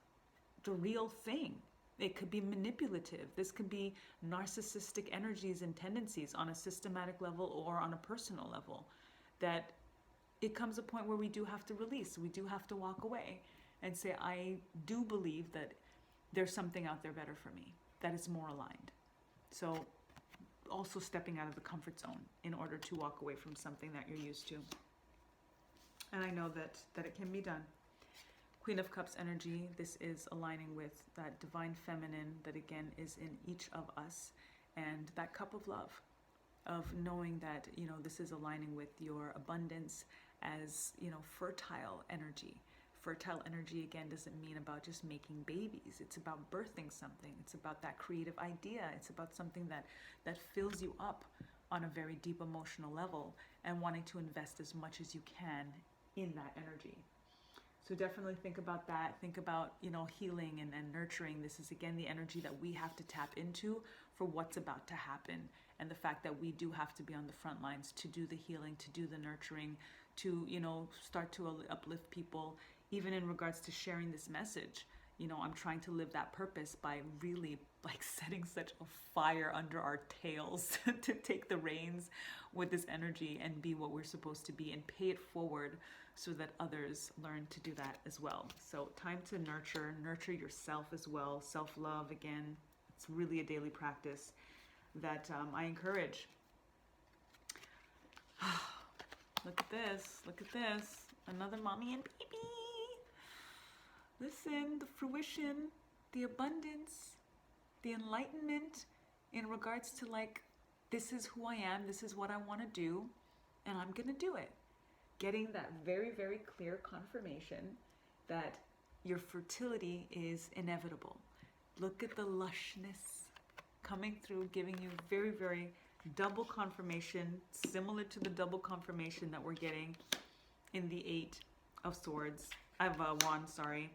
the real thing. It could be manipulative. This could be narcissistic energies and tendencies on a systematic level or on a personal level, that it comes a point where we do have to release. We do have to walk away and say, I do believe that there's something out there better for me, that is more aligned. So also stepping out of the comfort zone in order to walk away from something that you're used to. And I know that it can be done. Queen of Cups energy, this is aligning with that divine feminine that again is in each of us, and that cup of love, of knowing that, you know, this is aligning with your abundance as, you know, fertile energy. Fertile energy, again, doesn't mean about just making babies. It's about birthing something. It's about that creative idea. It's about something that fills you up on a very deep emotional level, and wanting to invest as much as you can in that energy. So definitely think about that. Think about, you know, healing and nurturing. This is, again, the energy that we have to tap into for what's about to happen. And the fact that we do have to be on the front lines to do the healing, to do the nurturing, to, you know, start to uplift people, even in regards to sharing this message. You know, I'm trying to live that purpose by really like setting such a fire under our tails to take the reins with this energy and be what we're supposed to be and pay it forward so that others learn to do that as well. So time to nurture yourself as well. Self-love, again, it's really a daily practice that I encourage. Look at this, another mommy and baby. Listen, the fruition the abundance, the enlightenment in regards to like, this is who I am, this is what I want to do, and I'm going to do it. Getting that very, very clear confirmation that your fertility is inevitable. Look at the lushness coming through, giving you very, very double confirmation, similar to the double confirmation that we're getting in the Eight of Swords, Wands, sorry.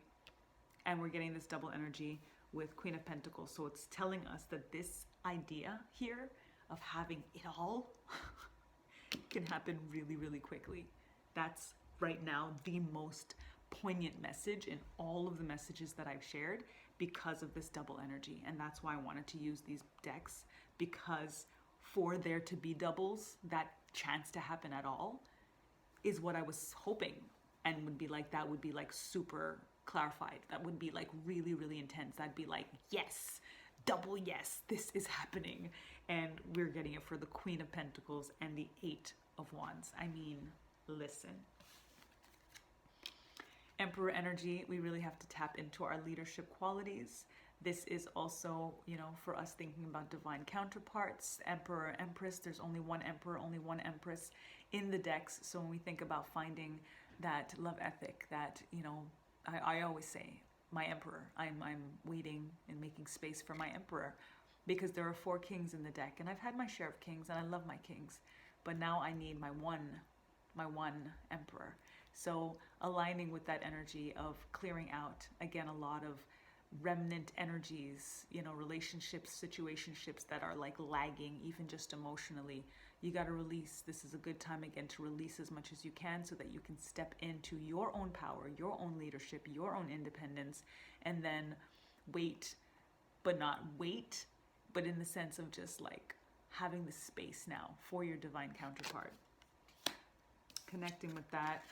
And we're getting this double energy with Queen of Pentacles. So it's telling us that this idea here of having it all can happen really, really quickly. That's right now the most poignant message in all of the messages that I've shared because of this double energy. And that's why I wanted to use these decks, because for there to be doubles, that chance to happen at all is what I was hoping, and would be like, that would be like super clarified. That would be like really, really intense. That'd be like, yes, double yes, this is happening. And we're getting it for the Queen of Pentacles and the Eight of Wands. I mean, listen. Emperor energy, we really have to tap into our leadership qualities. This is also, you know, for us thinking about divine counterparts, Emperor, Empress. There's only one Emperor, only one Empress in the decks. So when we think about finding that love ethic, that, you know, I always say, my Emperor, I'm waiting and making space for my Emperor, because there are 4 kings in the deck, and I've had my share of kings, and I love my kings, but now I need my one Emperor. So aligning with that energy of clearing out, again, a lot of remnant energies, you know, relationships, situationships that are like lagging, even just emotionally. You got to release. This is a good time again to release as much as you can so that you can step into your own power, your own leadership, your own independence, and then wait, but not wait, but in the sense of just like having the space now for your divine counterpart. Connecting with that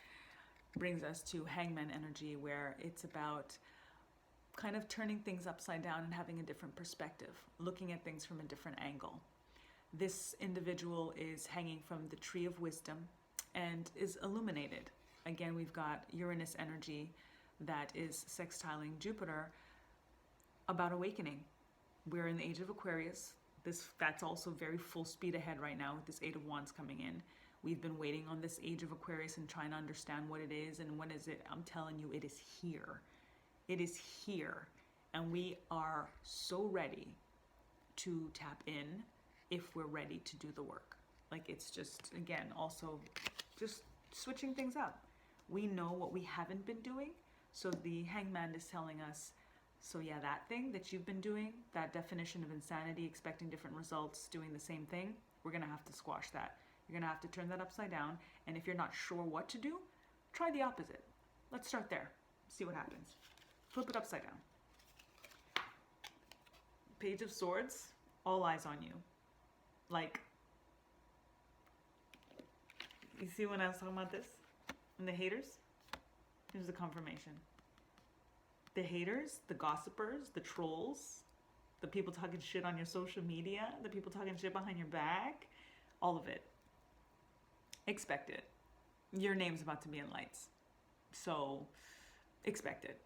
brings us to Hangman Energy, where it's about kind of turning things upside down and having a different perspective, looking at things from a different angle. This individual is hanging from the Tree of Wisdom and is illuminated. Again, we've got Uranus energy that is sextiling Jupiter, about awakening. We're in the age of Aquarius. That's also very full speed ahead right now with this Eight of Wands coming in. We've been waiting on this age of Aquarius and trying to understand what it is and when is it. I'm telling you, it is here. It is here. And we are so ready to tap in if we're ready to do the work. Like, it's just, again, also just switching things up. We know what we haven't been doing. So the Hangman is telling us, so yeah, that thing that you've been doing, that definition of insanity, expecting different results, doing the same thing, we're going to have to squash that. You're going to have to turn that upside down. And if you're not sure what to do, try the opposite. Let's start there. See what happens. Flip it upside down. Page of Swords, all eyes on you. Like, you see when I was talking about this? And the haters? Here's the confirmation. The haters, the gossipers, the trolls, the people talking shit on your social media, the people talking shit behind your back, all of it. Expect it. Your name's about to be in lights. So expect it.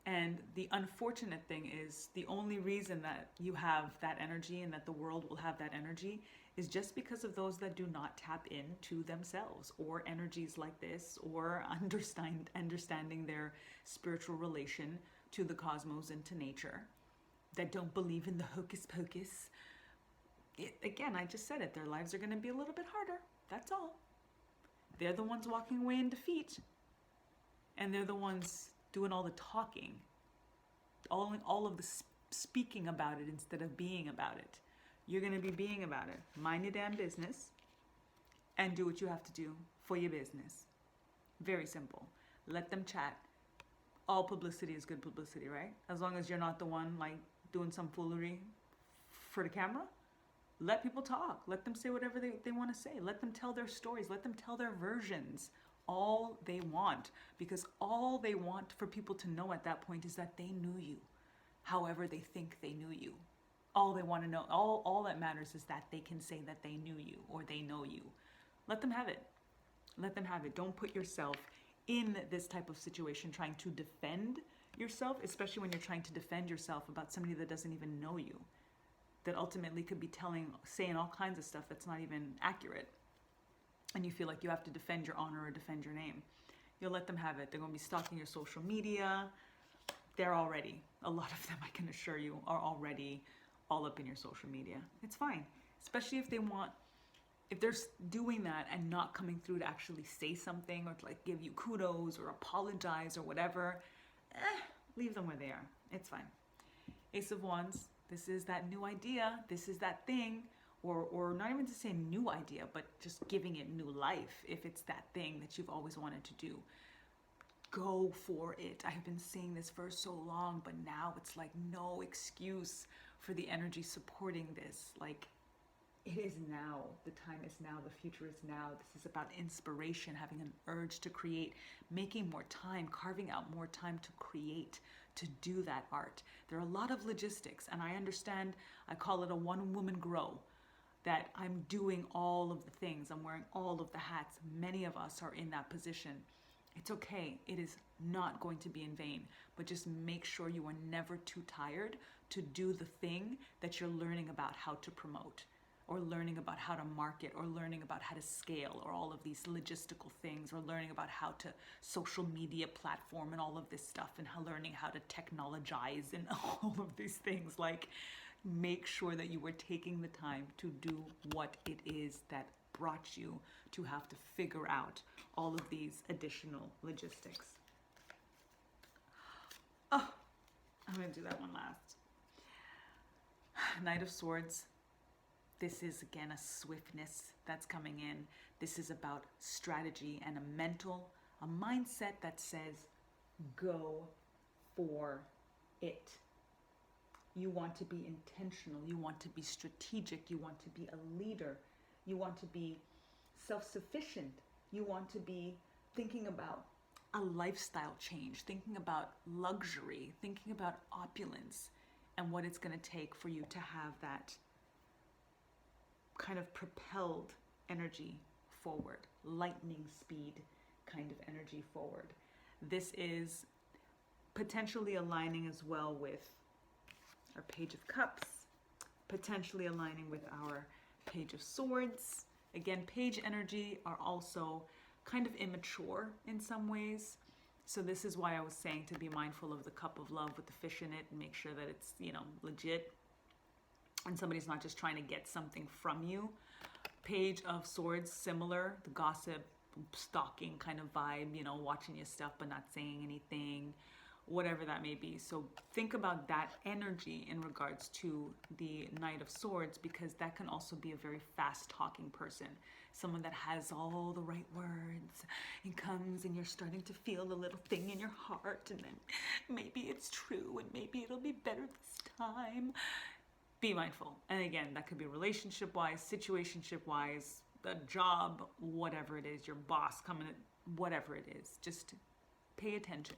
And the unfortunate thing is, the only reason that you have that energy and that the world will have that energy is just because of those that do not tap into themselves, or energies like this, or understanding their spiritual relation to the cosmos and to nature, that don't believe in the hocus pocus. Again, I just said it, their lives are going to be a little bit harder. That's all. They're the ones walking away in defeat. And they're the ones doing all the talking. All of the speaking about it instead of being about it. You're going to be being about it. Mind your damn business. And do what you have to do for your business. Very simple. Let them chat. All publicity is good publicity, right? As long as you're not the one like doing some foolery for the camera. Let people talk. Let them say whatever they want to say. Let them tell their stories. Let them tell their versions. All they want. Because all they want for people to know at that point is that they knew you. However they think they knew you. All they want to know, all that matters is that they can say that they knew you or they know you. Let them have it. Let them have it. Don't put yourself in this type of situation trying to defend yourself, especially when you're trying to defend yourself about somebody that doesn't even know you, that ultimately could be saying all kinds of stuff that's not even accurate. And you feel like you have to defend your honor or defend your name. You'll let them have it. They're going to be stalking your social media. They're already, a lot of them, I can assure you, are already all up in your social media. It's fine, especially if they're doing that and not coming through to actually say something or to like give you kudos or apologize or whatever. Leave them where they are. It's fine. Ace of Wands, this is that new idea. This is that thing. Or not even to say new idea, but just giving it new life. If it's that thing that you've always wanted to do, go for it. I have been saying this for so long, but now it's like no excuse for the energy supporting this. Like, it is now. The time is now. The future is now. This is about inspiration, having an urge to create, making more time, carving out more time to create, to do that art. There are a lot of logistics, and I understand. I call it a one-woman grow. That I'm doing all of the things, I'm wearing all of the hats. Many of us are in that position. It's okay. It is not going to be in vain, but just make sure you are never too tired to do the thing that you're learning about how to promote, or learning about how to market, or learning about how to scale, or all of these logistical things, or learning about how to social media platform and all of this stuff, and learning how to technologize and all of these things. Like, make sure that you were taking the time to do what it is that brought you to have to figure out all of these additional logistics. Oh, I'm going to do that one last. Knight of Swords. This is, again, a swiftness that's coming in. This is about strategy and a mindset that says, go for it. You want to be intentional. You want to be strategic. You want to be a leader. You want to be self-sufficient. You want to be thinking about a lifestyle change, thinking about luxury, thinking about opulence, and what it's going to take for you to have that kind of propelled energy forward, lightning speed kind of energy forward. This is potentially aligning as well with our Page of Cups, potentially aligning with our Page of Swords. Again, page energy are also kind of immature in some ways. So this is why I was saying to be mindful of the cup of love with the fish in it and make sure that it's, legit. And somebody's not just trying to get something from you. Page of Swords, similar, the gossip, stalking kind of vibe, watching your stuff but not saying anything, whatever that may be. So think about that energy in regards to the Knight of Swords, because that can also be a very fast talking person. Someone that has all the right words and comes and you're starting to feel the little thing in your heart, and then maybe it's true and maybe it'll be better this time. Be mindful. And again, that could be relationship wise, situationship wise, a job, whatever it is, your boss coming, whatever it is. Just pay attention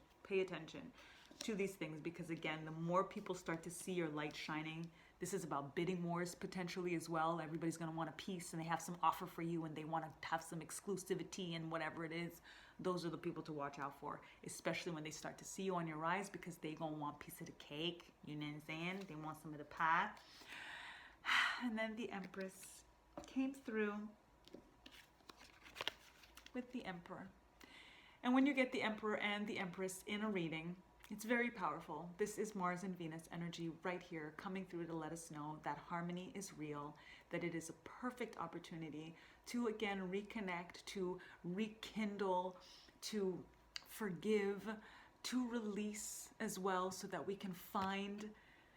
to these things, because again, the more people start to see your light shining, this is about bidding wars potentially as well. Everybody's going to want a piece and they have some offer for you and they want to have some exclusivity and whatever it is. Those are the people to watch out for, especially when they start to see you on your rise, because they going to want a piece of the cake. You know what I'm saying? They want some of the pie. And then the Empress came through with the Emperor. And when you get the Emperor and the Empress in a reading, it's very powerful. This is Mars and Venus energy right here coming through to let us know that harmony is real, that it is a perfect opportunity to, again, reconnect, to rekindle, to forgive, to release as well, so that we can find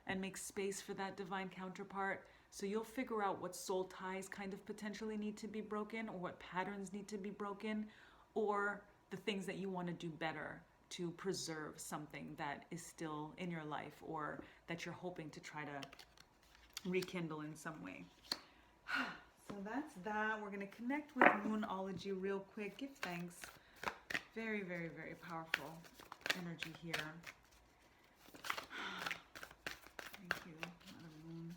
and make space for that divine counterpart. So you'll figure out what soul ties kind of potentially need to be broken, or what patterns need to be broken, or the things that you want to do better to preserve something that is still in your life, or that you're hoping to try to rekindle in some way. So that's that. We're going to connect with Moonology real quick. Give thanks. Very, very, very powerful energy here. Thank you, Mother Moon.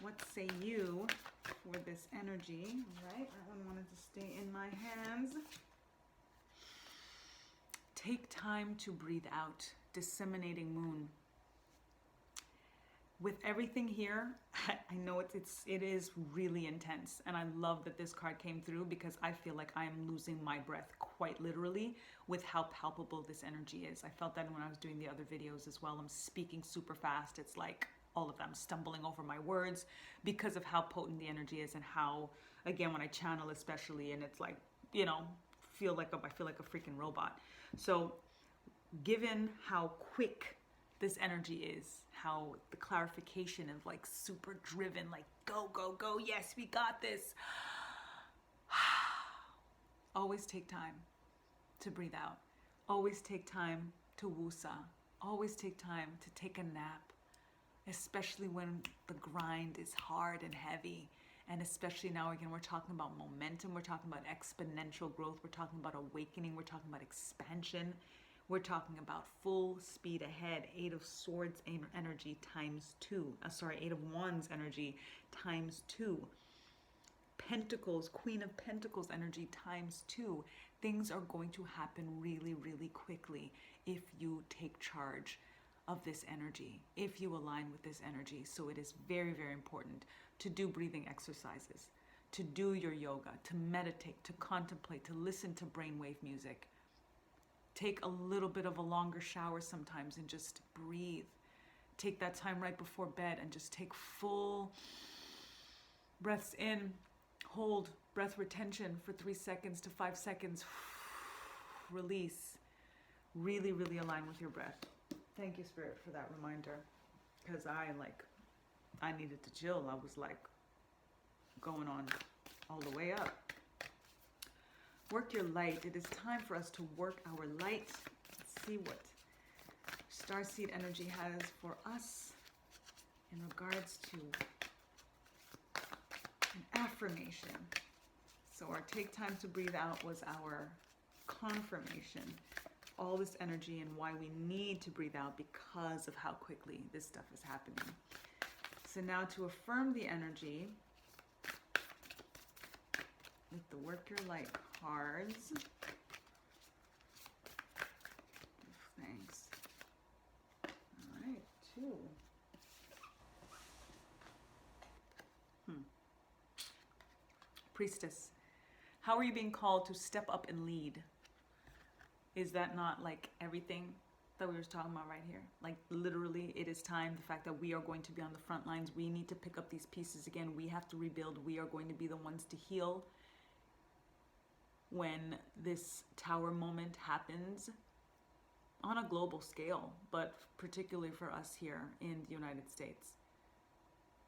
What say you for this energy? All right, that one wanted to stay in my hands. Take time to breathe out. Disseminating moon. With everything here, I know it is really intense, and I love that this card came through because I feel like I am losing my breath quite literally with how palpable this energy is. I felt that when I was doing the other videos as well. I'm speaking super fast. It's like all of them stumbling over my words because of how potent the energy is, and how, again, when I channel especially, and it's like, you know, I feel like a freaking robot. So given how quick this energy is, how the clarification of like super driven, like go, go, go, yes, we got this. Always take time to breathe out. Always take time to wusa. Always take time to take a nap, especially when the grind is hard and heavy. And especially now, again, we're talking about momentum. We're talking about exponential growth. We're talking about awakening. We're talking about expansion. We're talking about full speed ahead. 8 of Swords energy times 2. 8 of Wands energy times 2. Pentacles, Queen of Pentacles energy times 2. Things are going to happen really, really quickly if you take charge of this energy, if you align with this energy. So it is very, very important to do breathing exercises, to do your yoga, to meditate, to contemplate, to listen to brainwave music. Take a little bit of a longer shower sometimes and just breathe. Take that time right before bed and just take full breaths in, hold breath retention for 3 seconds to 5 seconds, release. Really, really align with your breath. Thank you, Spirit, for that reminder, because I needed to chill. I was like going on all the way up. Work your light. It is time for us to work our light. Let's see what Starseed energy has for us in regards to an affirmation. So our take time to breathe out was our confirmation. All this energy and why we need to breathe out because of how quickly this stuff is happening. So now to affirm the energy with the Work Your Light cards. Thanks. All right, 2. Priestess. How are you being called to step up and lead? Is that not like everything that we were talking about right here? Like literally, it is time. The fact that we are going to be on the front lines. We need to pick up these pieces again. We have to rebuild. We are going to be the ones to heal when this tower moment happens on a global scale, but particularly for us here in the United States.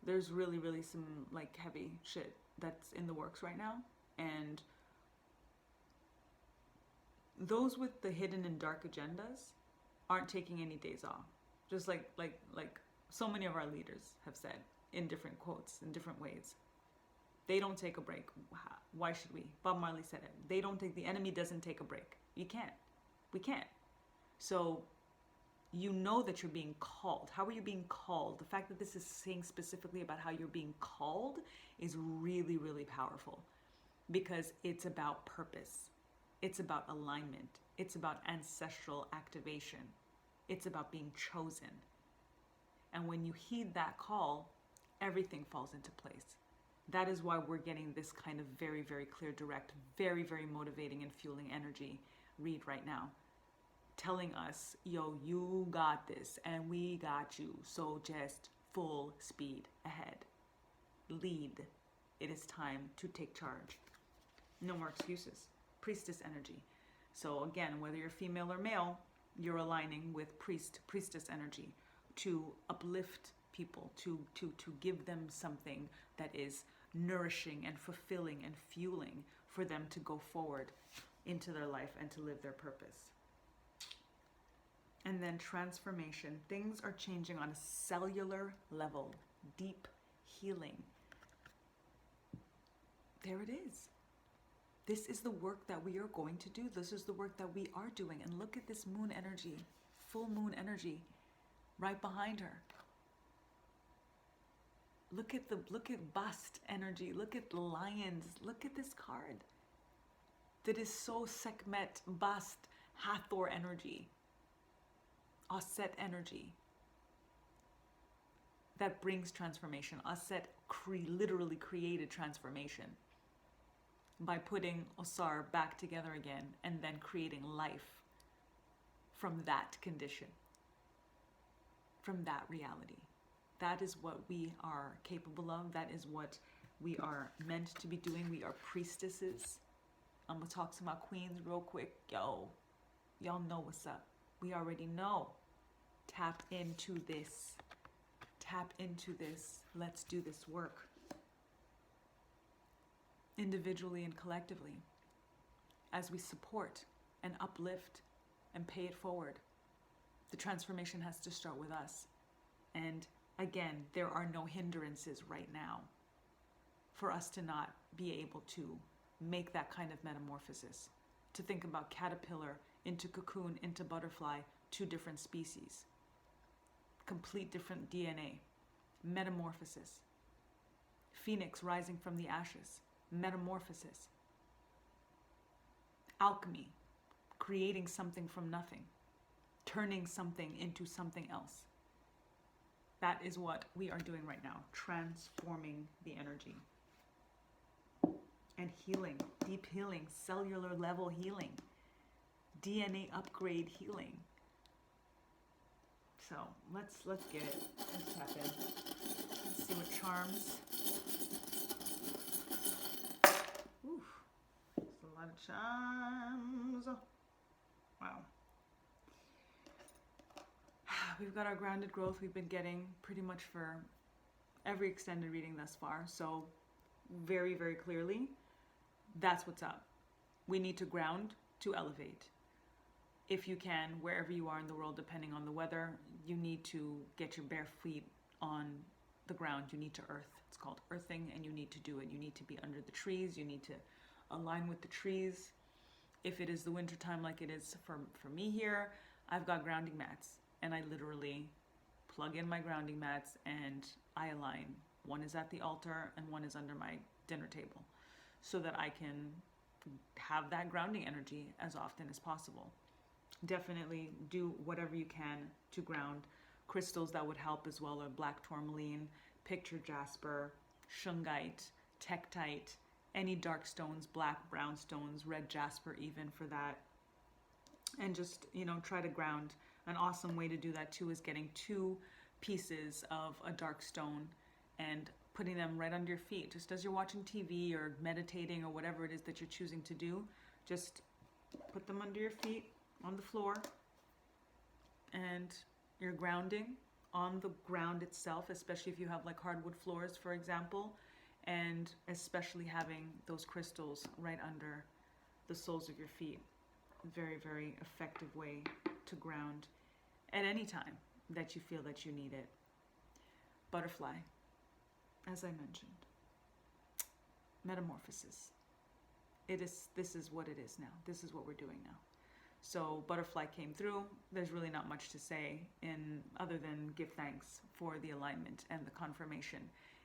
There's really, really some like heavy shit that's in the works right now. And those with the hidden and dark agendas aren't taking any days off. Just like so many of our leaders have said in different quotes, in different ways. They don't take a break. Why should we? Bob Marley said it. The enemy doesn't take a break. You can't. We can't. So you know that you're being called. How are you being called? The fact that this is saying specifically about how you're being called is really, really powerful, because it's about purpose. It's about alignment. It's about ancestral activation. It's about being chosen. And when you heed that call, everything falls into place. That is why we're getting this kind of very, very clear, direct, very, very motivating and fueling energy read right now, telling us, yo, you got this and we got you. So just full speed ahead. Lead. It is time to take charge. No more excuses. Priestess energy. So again, whether you're female or male, you're aligning with priestess energy to uplift people, to give them something that is nourishing and fulfilling and fueling for them to go forward into their life and to live their purpose. And then transformation. Things are changing on a cellular level. Deep healing. There it is. This is the work that we are going to do. This is the work that we are doing. And look at this moon energy, full moon energy right behind her. Look at bust energy. Look at lions. Look at this card. That is so Sekhmet, bust, Hathor energy, Aset energy that brings transformation. Aset literally created transformation by putting Osar back together again and then creating life from that condition, from that reality. That is what we are capable of. That is what we are meant to be doing. We are priestesses. I'm gonna talk to my queens real quick. Yo, y'all know what's up. We already know. Tap into this. Tap into this. Let's do this work. Individually and collectively. As we support and uplift and pay it forward. The transformation has to start with us. And again, there are no hindrances right now for us to not be able to make that kind of metamorphosis. To think about caterpillar into cocoon into butterfly, 2 different species. Complete different DNA. Metamorphosis. Phoenix rising from the ashes. Metamorphosis. Alchemy. Creating something from nothing. Turning something into something else. That is what we are doing right now. Transforming the energy. And healing. Deep healing. Cellular level healing. DNA upgrade healing. So let's get it. Let's tap in. Let's see what charms. Oof. That's a lot of charms. Wow. We've got our grounded growth we've been getting pretty much for every extended reading thus far. So very, very clearly, that's what's up. We need to ground to elevate. If you can, wherever you are in the world, depending on the weather, you need to get your bare feet on the ground. You need to earth. It's called earthing, and you need to do it. You need to be under the trees. You need to align with the trees. If it is the winter time like it is for me here, I've got grounding mats, and I literally plug in my grounding mats and I align. One is at the altar and one is under my dinner table so that I can have that grounding energy as often as possible. Definitely do whatever you can to ground. Crystals that would help as well are black tourmaline, picture jasper, shungite, tektite, any dark stones, black, brown stones, red jasper even for that. And just, try to ground. An awesome way to do that too is getting 2 pieces of a dark stone and putting them right under your feet. Just as you're watching TV or meditating or whatever it is that you're choosing to do, just put them under your feet on the floor, and you're grounding on the ground itself, especially if you have like hardwood floors, for example, and especially having those crystals right under the soles of your feet. Very, very effective way to ground at any time that you feel that you need it. Butterfly, as I mentioned. Metamorphosis. This is what it is now. This is what we're doing now. So butterfly came through. There's really not much to say other than give thanks for the alignment and the confirmation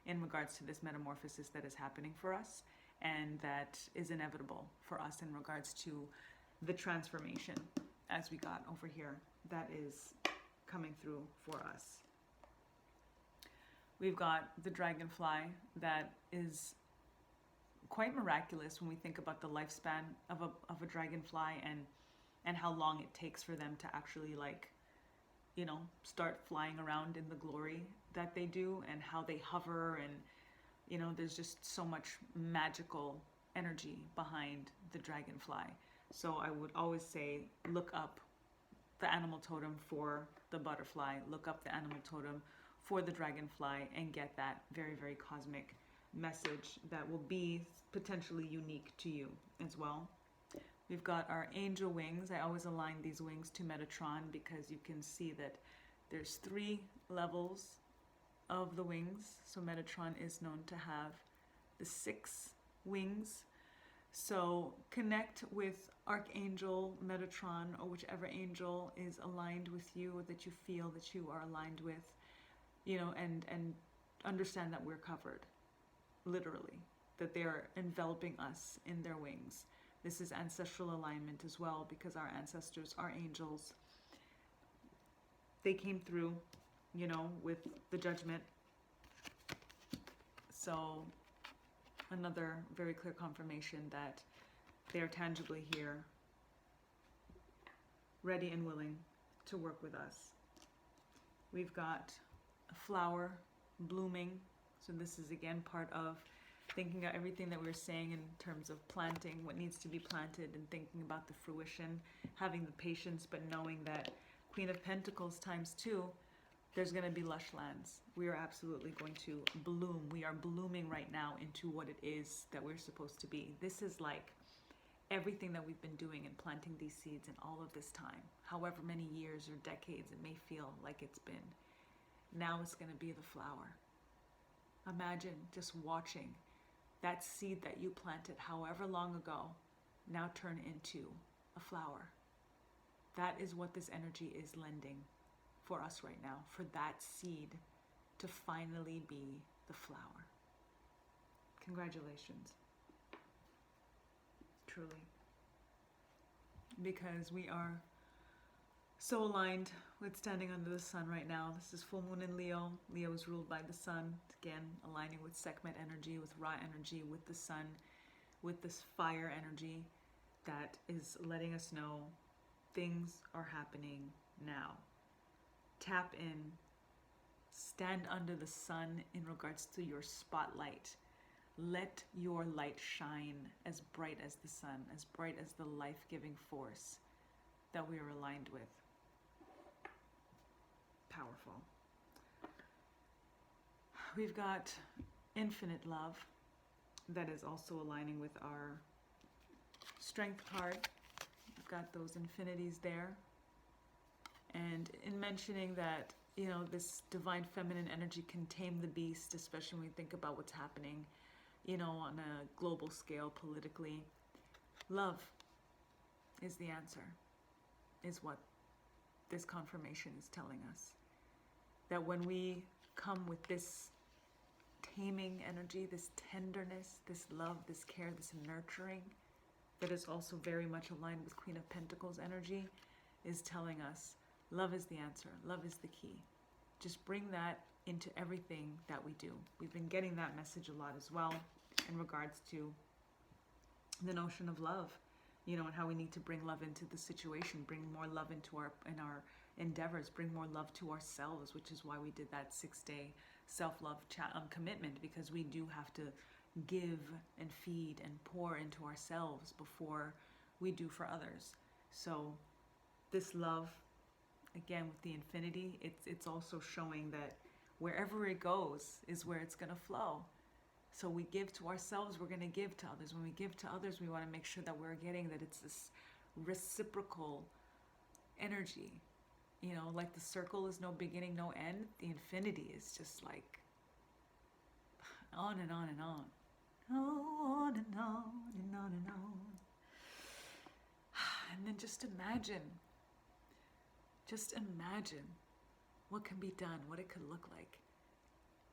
in regards to this metamorphosis that is happening for us and that is inevitable for us in regards to the transformation as we got over here that is coming through for us. We've got the dragonfly that is quite miraculous when we think about the lifespan of a dragonfly and how long it takes for them to actually start flying around in the glory that they do and how they hover and there's just so much magical energy behind the dragonfly. So I would always say look up the animal totem for the butterfly, look up the animal totem for the dragonfly and get that very, very cosmic message that will be potentially unique to you as well. We've got our angel wings. I always align these wings to Metatron because you can see that there's 3 levels of the wings. So Metatron is known to have the 6 wings. So connect with Archangel Metatron or whichever angel is aligned with you or that you feel that you are aligned with, and understand that we're covered, literally, that they are enveloping us in their wings. This is ancestral alignment as well, because our ancestors, our angels, they came through, you know, with the judgment. So another very clear confirmation that they are tangibly here, ready and willing to work with us. We've got a flower blooming. So this is again part of thinking of everything that we were saying in terms of planting, what needs to be planted, and thinking about the fruition, having the patience, but knowing that Queen of Pentacles times 2, there's going to be lush lands. We are absolutely going to bloom. We are blooming right now into what it is that we're supposed to be. This is like everything that we've been doing and planting these seeds in all of this time, however many years or decades it may feel like it's been. Now it's going to be the flower. Imagine just watching that seed that you planted however long ago now turn into a flower. That is what this energy is lending for us right now, for that seed to finally be the flower. Congratulations. Truly. Because we are so aligned with standing under the sun right now. This is full moon in Leo. Leo is ruled by the sun. Again, aligning with Sekhmet energy, with Ra energy, with the sun, with this fire energy that is letting us know things are happening now. Tap in, stand under the sun in regards to your spotlight. Let your light shine as bright as the sun, as bright as the life-giving force that we are aligned with. Powerful. We've got infinite love that is also aligning with our strength card. We've got those infinities there. And in mentioning that, you know, this divine feminine energy can tame the beast, especially when we think about what's happening, you know, on a global scale politically. Love is the answer, is what this confirmation is telling us. That when we come with this taming energy, this tenderness, this love, this care, this nurturing, that is also very much aligned with Queen of Pentacles energy, is telling us love is the answer, love is the key. Just bring that into everything that we do. We've been getting that message a lot as well in regards to the notion of love, you know, and how we need to bring love into the situation, bring more love into our endeavors, bring more love to ourselves, which is why we did that 6-day self-love commitment, because we do have to give and feed and pour into ourselves before we do for others. So this love, again with the infinity, it's also showing that wherever it goes is where it's going to flow. So we give to ourselves, we're going to give to others. When we give to others, we want to make sure that we're getting that it's this reciprocal energy. You know, like the circle is no beginning, no end. The infinity is just like on and on and on. On and on and on and on. And then just imagine what can be done, what it could look like.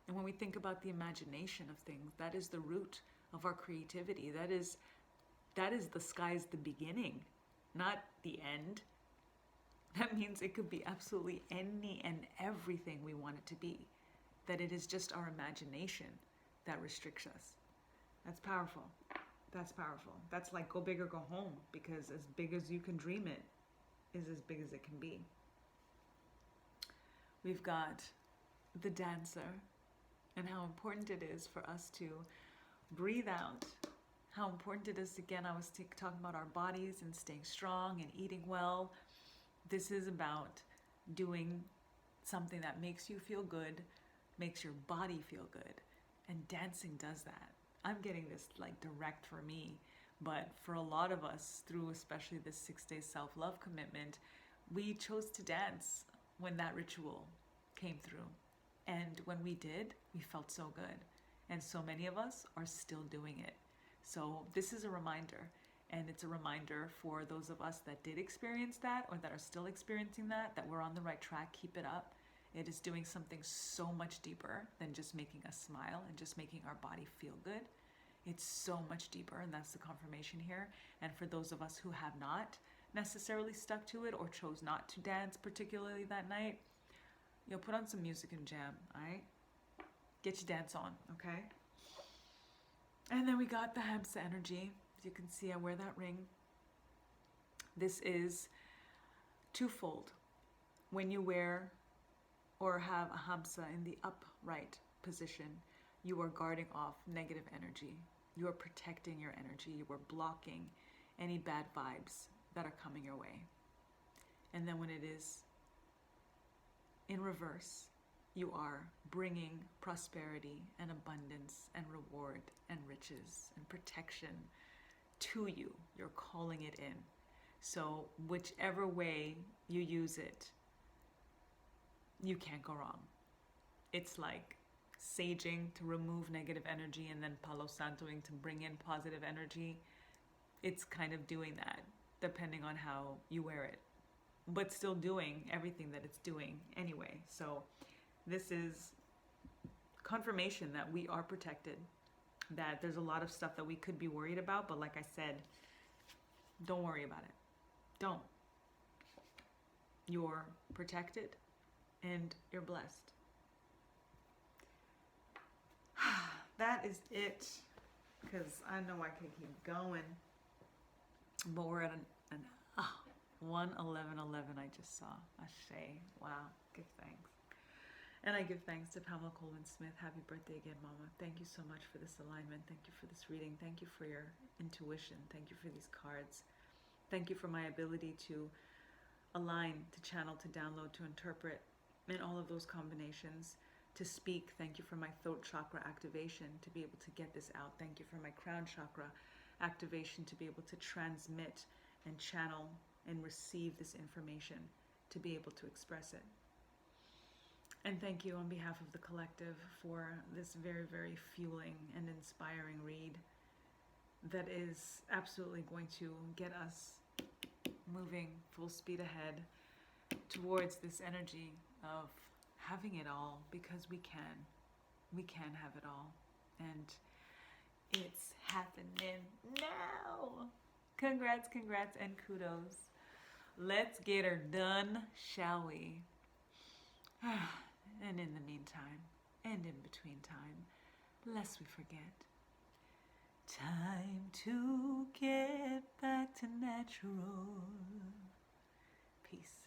And when we think about the imagination of things, that is the root of our creativity. That is the sky's the beginning, not the end. That means it could be absolutely any and everything we want it to be. That it is just our imagination that restricts us. That's powerful. That's powerful. That's like go big or go home, because as big as you can dream it is as big as it can be. We've got the dancer, and how important it is for us to breathe out. How important it is, again, I was talking about our bodies and staying strong and eating well. This is about doing something that makes you feel good, makes your body feel good. And dancing does that. I'm getting this like direct for me, but for a lot of us, through especially this 6-day self-love commitment, we chose to dance when that ritual came through. And when we did, we felt so good. And so many of us are still doing it. So this is a reminder. And it's a reminder for those of us that did experience that, or that are still experiencing that we're on the right track. Keep it up. It is doing something so much deeper than just making us smile and just making our body feel good. It's so much deeper, and that's the confirmation here. And for those of us who have not necessarily stuck to it or chose not to dance particularly that night, you'll put on some music and jam, all right? Get your dance on, okay? And then we got the Hamsa Energy. As you can see, I wear that ring. This is twofold. When you wear or have a Hamsa in the upright position, you are guarding off negative energy. You are protecting your energy. You are blocking any bad vibes that are coming your way. And then when it is in reverse, you are bringing prosperity and abundance and reward and riches and protection to you. You're calling it in. So whichever way you use it, you can't go wrong. It's like saging to remove negative energy and then Palo Santoing to bring in positive energy. It's kind of doing that depending on how you wear it, but still doing everything that it's doing anyway. So this is confirmation that we are protected, that there's a lot of stuff that we could be worried about, but like I said, don't worry about it. Don't. You're protected and you're blessed. That is it, because I know I could keep going, but we're at an 1:11:11. I just saw Ashe. Wow, give thanks. And I give thanks to Pamela Colvin Smith. Happy birthday again, Mama. Thank you so much for this alignment. Thank you for this reading. Thank you for your intuition. Thank you for these cards. Thank you for my ability to align, to channel, to download, to interpret in all of those combinations, to speak. Thank you for my throat chakra activation to be able to get this out. Thank you for my crown chakra activation to be able to transmit and channel and receive this information, to be able to express it. And thank you on behalf of the collective for this very, very fueling and inspiring read that is absolutely going to get us moving full speed ahead towards this energy of having it all, because we can. We can have it all. And it's happening now. Congrats, congrats, and kudos. Let's get her done, shall we? And in the meantime, and in between time, lest we forget, time to get back to natural. Peace.